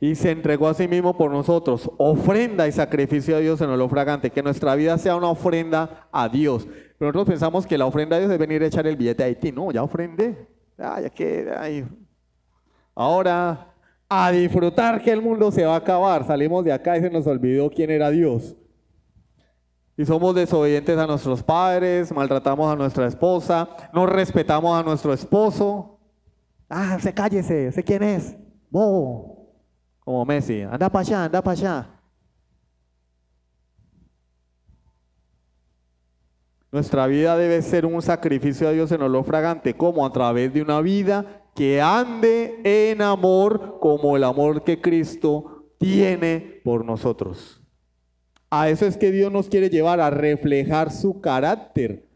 Y se entregó a sí mismo por nosotros. Ofrenda y sacrificio a Dios en olor fragante. Que nuestra vida sea una ofrenda a Dios. Pero nosotros pensamos que la ofrenda a Dios es venir a echar el billete a Haití. No, ya ofrendé. Ya que... Ahora, a disfrutar que el mundo se va a acabar. Salimos de acá y se nos olvidó quién era Dios. Y somos desobedientes a nuestros padres, maltratamos a nuestra esposa, no respetamos a nuestro esposo. Ah, usted cállese, ¿usted quién es? Bobo. Como Messi, anda para allá, anda para allá. Nuestra vida debe ser un sacrificio a Dios en olor fragante. ¿Cómo? A través de una vida que ande en amor como el amor que Cristo tiene por nosotros. A eso es que Dios nos quiere llevar, a reflejar su carácter.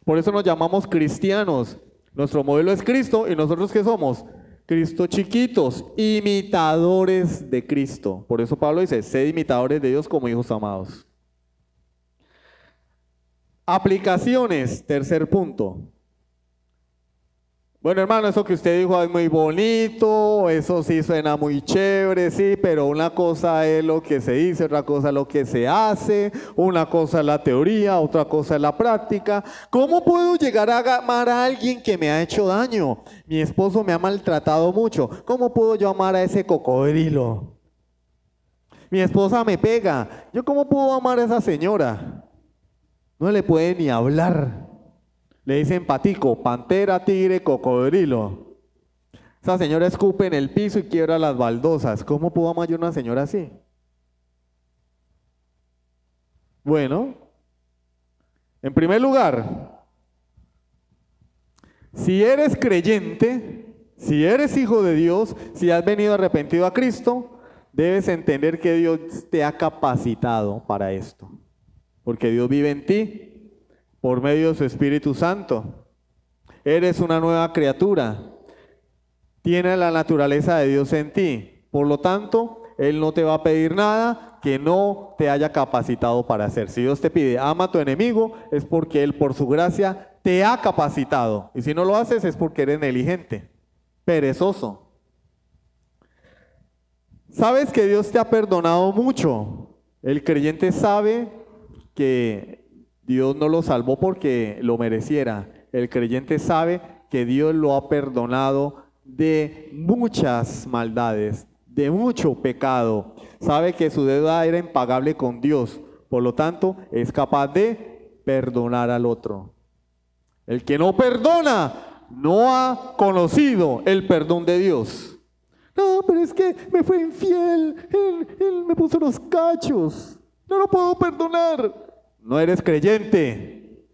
Por eso nos llamamos cristianos. Nuestro modelo es Cristo y nosotros ¿qué somos? Cristo chiquitos, imitadores de Cristo. Por eso Pablo dice, sed imitadores de Dios como hijos amados. Aplicaciones, tercer punto. Bueno, hermano, eso que usted dijo es muy bonito, eso sí suena muy chévere, sí, pero una cosa es lo que se dice, otra cosa es lo que se hace, una cosa es la teoría, otra cosa es la práctica. ¿Cómo puedo llegar a amar a alguien que me ha hecho daño? Mi esposo me ha maltratado mucho. ¿Cómo puedo yo amar a ese cocodrilo? Mi esposa me pega. ¿Yo cómo puedo amar a esa señora? No le puede ni hablar. Le dicen patico, pantera, tigre, cocodrilo. Esa señora escupe en el piso y quiebra las baldosas. ¿Cómo puedo amar yo a una señora así? Bueno, en primer lugar, si eres creyente, si eres hijo de Dios, si has venido arrepentido a Cristo, debes entender que Dios te ha capacitado para esto. Porque Dios vive en ti. Por medio de su Espíritu Santo. Eres una nueva criatura. Tienes la naturaleza de Dios en ti. Por lo tanto, Él no te va a pedir nada que no te haya capacitado para hacer. Si Dios te pide, ama a tu enemigo, es porque Él por su gracia te ha capacitado. Y si no lo haces es porque eres negligente, perezoso. ¿Sabes que Dios te ha perdonado mucho? El creyente sabe que Dios no lo salvó porque lo mereciera. El creyente sabe que Dios lo ha perdonado de muchas maldades, de mucho pecado. Sabe que su deuda era impagable con Dios. Por lo tanto, es capaz de perdonar al otro. El que no perdona no ha conocido el perdón de Dios. No, pero es que me fue infiel, él me puso los cachos, no lo puedo perdonar. No eres creyente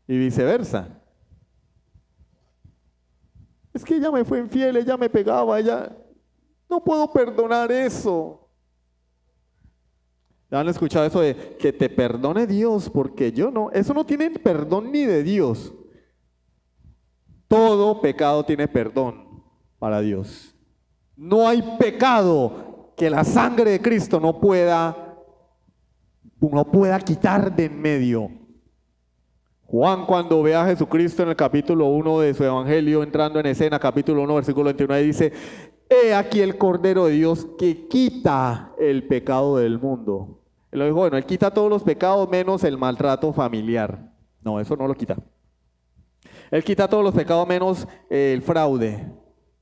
y viceversa. Es que ella me fue infiel, ella me pegaba, no puedo perdonar eso. ¿Ya han escuchado eso de que te perdone Dios? Porque yo no, eso no tiene perdón ni de Dios. Todo pecado tiene perdón para Dios. No hay pecado que la sangre de Cristo no pueda quitar de en medio. Juan, cuando ve a Jesucristo en el capítulo 1 de su evangelio, entrando en escena, capítulo 1, versículo 29, dice: he aquí el Cordero de Dios que quita el pecado del mundo. Él lo dijo, bueno, él quita todos los pecados menos el maltrato familiar. No, eso no lo quita. Él quita todos los pecados menos el fraude.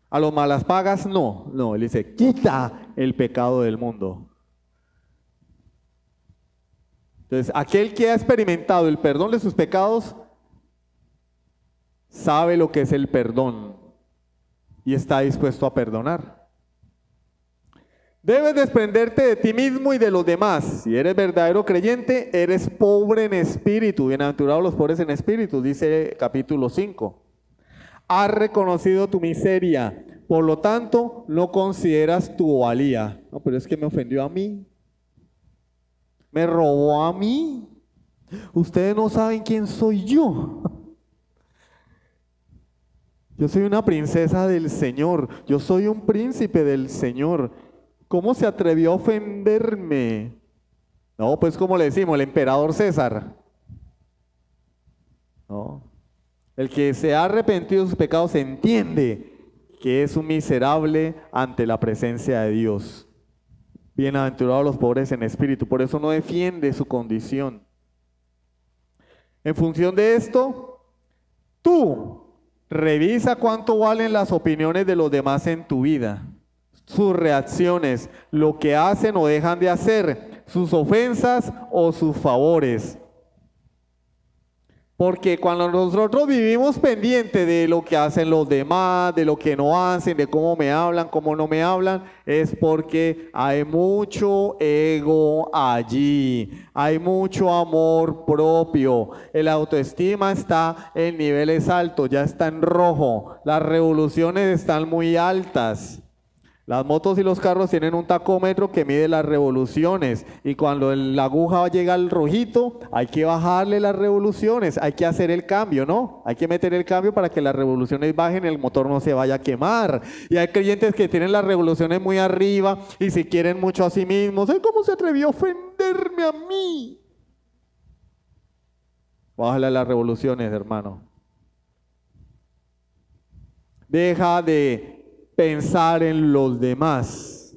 A los malas pagas, no. No, él dice, quita el pecado del mundo. Entonces, aquel que ha experimentado el perdón de sus pecados, sabe lo que es el perdón y está dispuesto a perdonar. Debes desprenderte de ti mismo y de los demás. Si eres verdadero creyente, eres pobre en espíritu. Bienaventurados los pobres en espíritu, dice capítulo 5. Has reconocido tu miseria, por lo tanto, no consideras tu valía. No, pero es que me ofendió a mí. Me robó a mí. Ustedes no saben quién soy yo. Yo soy una princesa del Señor. Yo soy un príncipe del Señor. ¿Cómo se atrevió a ofenderme? No, pues como le decimos, el emperador César. No. El que se ha arrepentido de sus pecados entiende que es un miserable ante la presencia de Dios. Bienaventurados los pobres en espíritu, por eso no defiende su condición. En función de esto, tú revisa cuánto valen las opiniones de los demás en tu vida, sus reacciones, lo que hacen o dejan de hacer, sus ofensas o sus favores. Porque cuando nosotros vivimos pendiente de lo que hacen los demás, de lo que no hacen, de cómo me hablan, cómo no me hablan, es porque hay mucho ego allí, hay mucho amor propio. El autoestima está en niveles altos, ya está en rojo, las revoluciones están muy altas. Las motos y los carros tienen un tacómetro que mide las revoluciones y cuando la aguja llega al rojito hay que bajarle las revoluciones, hay que hacer el cambio, ¿no? Hay que meter el cambio para que las revoluciones bajen y el motor no se vaya a quemar. Y hay creyentes que tienen las revoluciones muy arriba y se quieren mucho a sí mismos. ¡Ay, cómo se atrevió a ofenderme a mí! Bájale las revoluciones, hermano. Deja de pensar en los demás.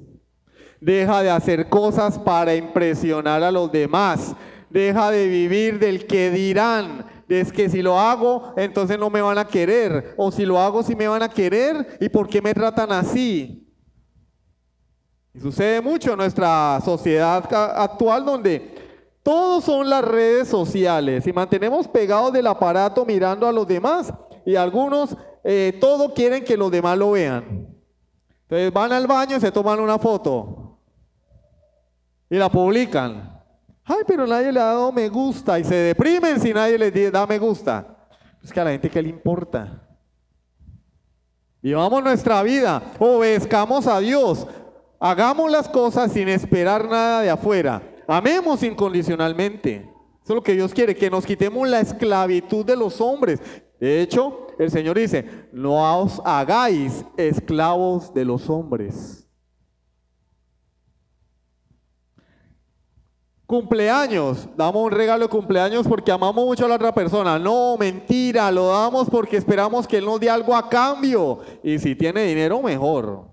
Deja de hacer cosas para impresionar a los demás. Deja de vivir del que dirán. Es que si lo hago, entonces no me van a querer. O si lo hago, sí me van a querer. ¿Y por qué me tratan así? Y sucede mucho en nuestra sociedad actual donde todos son las redes sociales y mantenemos pegados del aparato mirando a los demás y algunos todo quieren que los demás lo vean. Entonces van al baño y se toman una foto y la publican. Ay, pero nadie le ha dado me gusta y se deprimen si nadie les da me gusta. Es que a la gente ¿qué le importa? Vivamos nuestra vida, obedezcamos a Dios, hagamos las cosas sin esperar nada de afuera, amemos incondicionalmente. Eso es lo que Dios quiere, que nos quitemos la esclavitud de los hombres. De hecho, el Señor dice, no os hagáis esclavos de los hombres. Cumpleaños, damos un regalo de cumpleaños porque amamos mucho a la otra persona. No, mentira, lo damos porque esperamos que Él nos dé algo a cambio. Y si tiene dinero, mejor.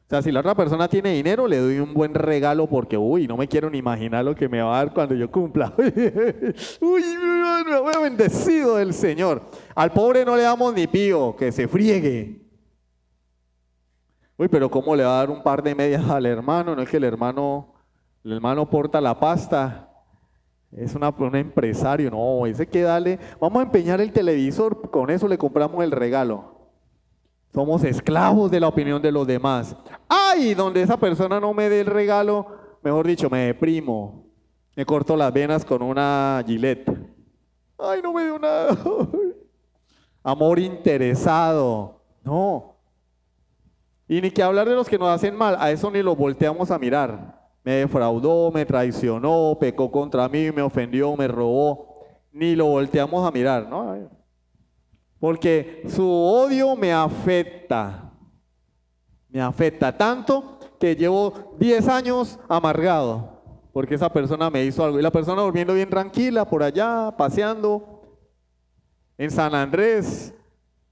O sea, si la otra persona tiene dinero, le doy un buen regalo porque, uy, no me quiero ni imaginar lo que me va a dar cuando yo cumpla. Uy, me voy bendecido del Señor. Al pobre no le damos ni pío, que se friegue. Uy, pero ¿cómo le va a dar un par de medias al hermano? No es que el hermano porta la pasta. Es un empresario, no, ese que dale. Vamos a empeñar el televisor, con eso le compramos el regalo. Somos esclavos de la opinión de los demás. ¡Ay! Donde esa persona no me dé el regalo, mejor dicho, me deprimo. Me corto las venas con una Gillette. ¡Ay, no me dio nada! Amor interesado. No. Y ni que hablar de los que nos hacen mal, a eso ni los volteamos a mirar. Me defraudó, me traicionó, pecó contra mí, me ofendió, me robó. Ni lo volteamos a mirar, ¿no? Porque su odio me afecta. Me afecta tanto que llevo 10 años amargado. Porque esa persona me hizo algo. Y la persona durmiendo bien tranquila por allá, paseando en San Andrés,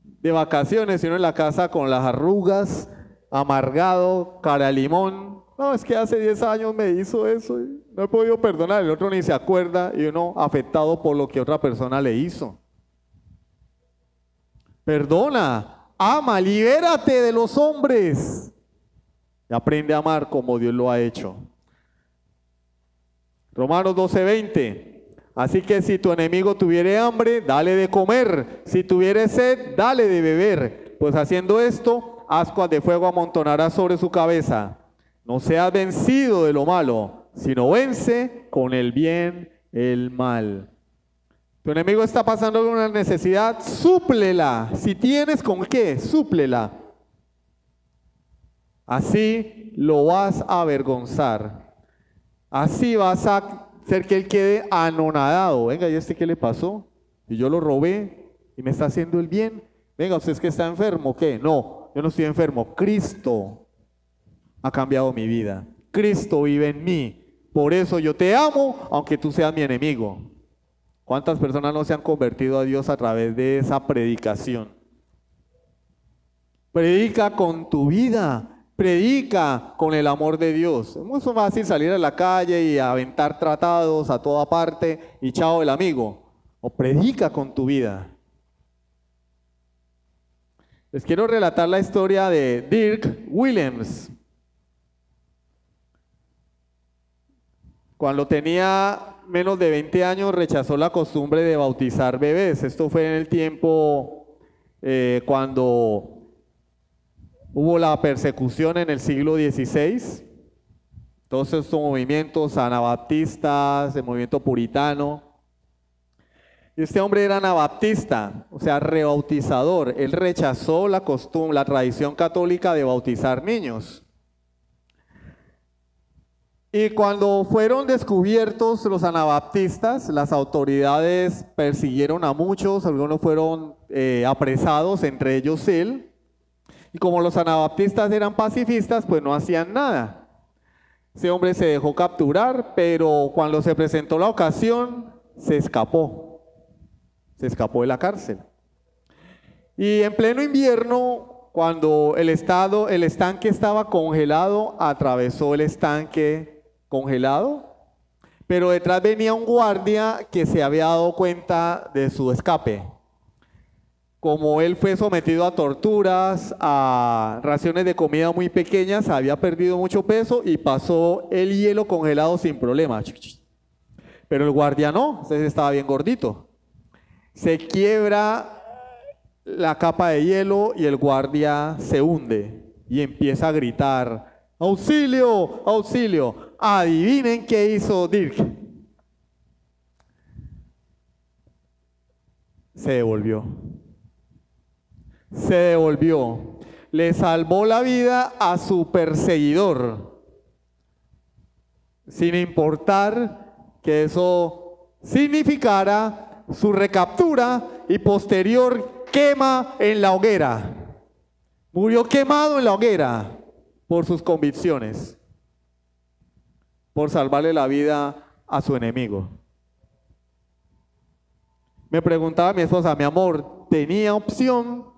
de vacaciones, y uno en la casa con las arrugas, amargado, cara de limón. No, es que hace 10 años me hizo eso y no he podido perdonar. El otro ni se acuerda y uno afectado por lo que otra persona le hizo. Perdona, ama, libérate de los hombres y aprende a amar como Dios lo ha hecho. Romanos 12:20. Así que si tu enemigo tuviere hambre, dale de comer. Si tuviere sed, dale de beber. Pues haciendo esto, ascuas de fuego amontonarás sobre su cabeza. No seas vencido de lo malo, sino vence con el bien el mal. Tu enemigo está pasando por una necesidad, súplela. Si tienes con qué, súplela. Así lo vas a avergonzar. Así vas a hacer que él quede anonadado. Venga, ¿y este qué le pasó? Y yo lo robé y me está haciendo el bien. Venga, ¿usted es que está enfermo? ¿Qué? No, yo no estoy enfermo. Cristo ha cambiado mi vida. Cristo vive en mí. Por eso yo te amo, aunque tú seas mi enemigo. ¿Cuántas personas no se han convertido a Dios a través de esa predicación? Predica con tu vida, predica con el amor de Dios. Es muy fácil salir a la calle y aventar tratados a toda parte y chao el amigo. O predica con tu vida. Les quiero relatar la historia de Dirk Willems. Cuando tenía menos de 20 años rechazó la costumbre de bautizar bebés. Esto fue en el tiempo cuando hubo la persecución en el siglo XVI. Todos estos movimientos anabaptistas, el movimiento puritano. Y este hombre era anabaptista, o sea, rebautizador. Él rechazó la costumbre, la tradición católica de bautizar niños. Y cuando fueron descubiertos los anabaptistas, las autoridades persiguieron a muchos, algunos fueron apresados, entre ellos él. Y como los anabaptistas eran pacifistas, pues no hacían nada. Ese hombre se dejó capturar, pero cuando se presentó la ocasión, se escapó. Se escapó de la cárcel. Y en pleno invierno, cuando el estanque estaba congelado, atravesó el estanque congelado, pero detrás venía un guardia que se había dado cuenta de su escape. Como él fue sometido a torturas, a raciones de comida muy pequeñas, había perdido mucho peso y pasó el hielo congelado sin problema. Pero el guardia no, entonces estaba bien gordito. Se quiebra la capa de hielo y el guardia se hunde y empieza a gritar: ¡auxilio! ¡Auxilio! Adivinen qué hizo Dirk. Se devolvió. Se devolvió. Le salvó la vida a su perseguidor, sin importar que eso significara su recaptura y posterior quema en la hoguera. Murió quemado en la hoguera por sus convicciones, por salvarle la vida a su enemigo. Me preguntaba mi esposa: mi amor, ¿tenía opción?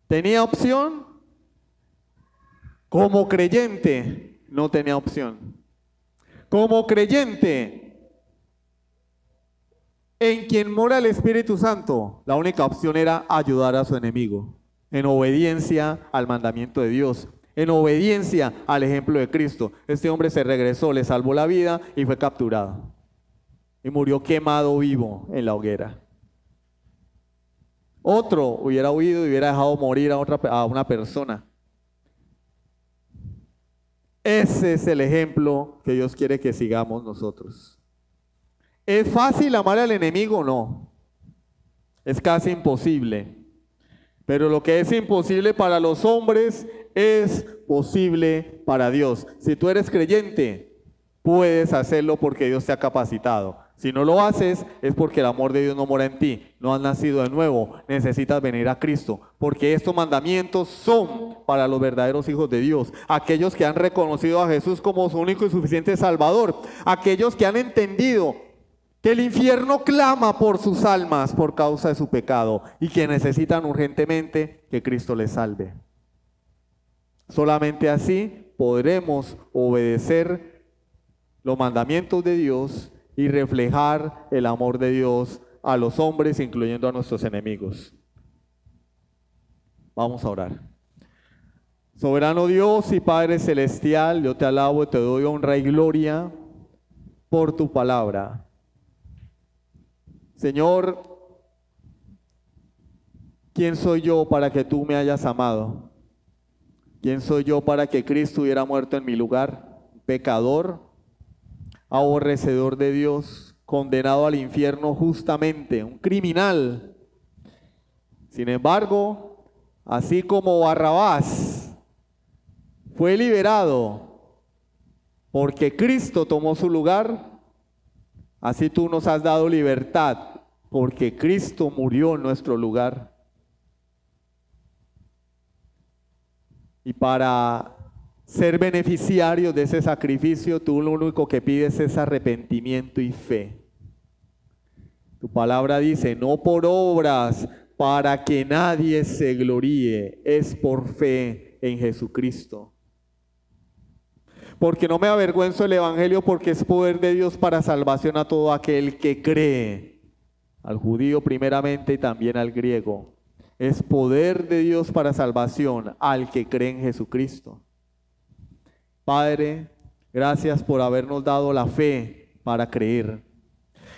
¿Tenía opción? Como creyente, no tenía opción. Como creyente, en quien mora el Espíritu Santo, la única opción era ayudar a su enemigo, en obediencia al mandamiento de Dios, en obediencia al ejemplo de Cristo. Este hombre se regresó, le salvó la vida y fue capturado. Y murió quemado vivo en la hoguera. Otro hubiera huido y hubiera dejado morir a una persona. Ese es el ejemplo que Dios quiere que sigamos nosotros. ¿Es fácil amar al enemigo? No. Es casi imposible. Pero lo que es imposible para los hombres es posible para Dios. Si tú eres creyente, puedes hacerlo porque Dios te ha capacitado. Si no lo haces, es porque el amor de Dios no mora en ti. No has nacido de nuevo. Necesitas venir a Cristo. Porque estos mandamientos son para los verdaderos hijos de Dios. Aquellos que han reconocido a Jesús como su único y suficiente Salvador. Aquellos que han entendido que el infierno clama por sus almas por causa de su pecado. Y que necesitan urgentemente que Cristo les salve. Solamente así podremos obedecer los mandamientos de Dios y reflejar el amor de Dios a los hombres, incluyendo a nuestros enemigos. Vamos a orar. Soberano Dios y Padre Celestial, yo te alabo y te doy honra y gloria por tu palabra. Señor, ¿quién soy yo para que tú me hayas amado? ¿Quién soy yo para que Cristo hubiera muerto en mi lugar? Pecador, aborrecedor de Dios, condenado al infierno justamente, un criminal. Sin embargo, así como Barrabás fue liberado porque Cristo tomó su lugar, así tú nos has dado libertad porque Cristo murió en nuestro lugar. Y para ser beneficiarios de ese sacrificio, tú lo único que pides es arrepentimiento y fe. Tu palabra dice, no por obras para que nadie se gloríe, es por fe en Jesucristo. Porque no me avergüenzo del Evangelio, porque es poder de Dios para salvación a todo aquel que cree, al judío primeramente y también al griego. Es poder de Dios para salvación al que cree en Jesucristo. Padre, gracias por habernos dado la fe para creer.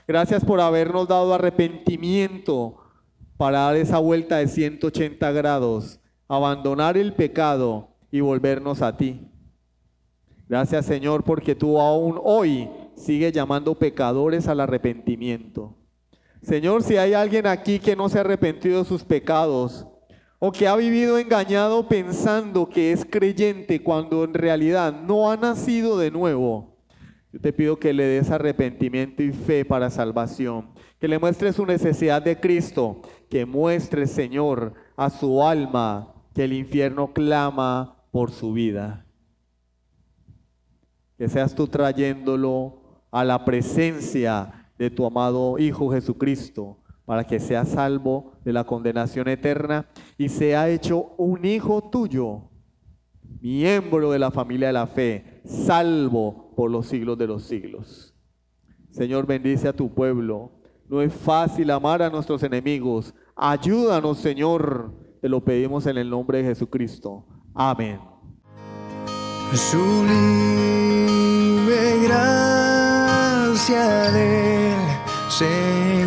Gracias por habernos dado arrepentimiento para dar esa vuelta de 180 grados, abandonar el pecado y volvernos a ti. Gracias, Señor, porque tú aún hoy sigues llamando pecadores al arrepentimiento. Señor, si hay alguien aquí que no se ha arrepentido de sus pecados, o que ha vivido engañado pensando que es creyente cuando en realidad no ha nacido de nuevo, yo te pido que le des arrepentimiento y fe para salvación, que le muestres su necesidad de Cristo, que muestre, Señor, a su alma que el infierno clama por su vida. Que seas tú trayéndolo a la presencia de tu amado Hijo Jesucristo, para que sea salvo de la condenación eterna y sea hecho un hijo tuyo, miembro de la familia de la fe, salvo por los siglos de los siglos. Señor, bendice a tu pueblo. No es fácil amar a nuestros enemigos. Ayúdanos, Señor. Te lo pedimos en el nombre de Jesucristo. Amén. Sublime gracia del Señor.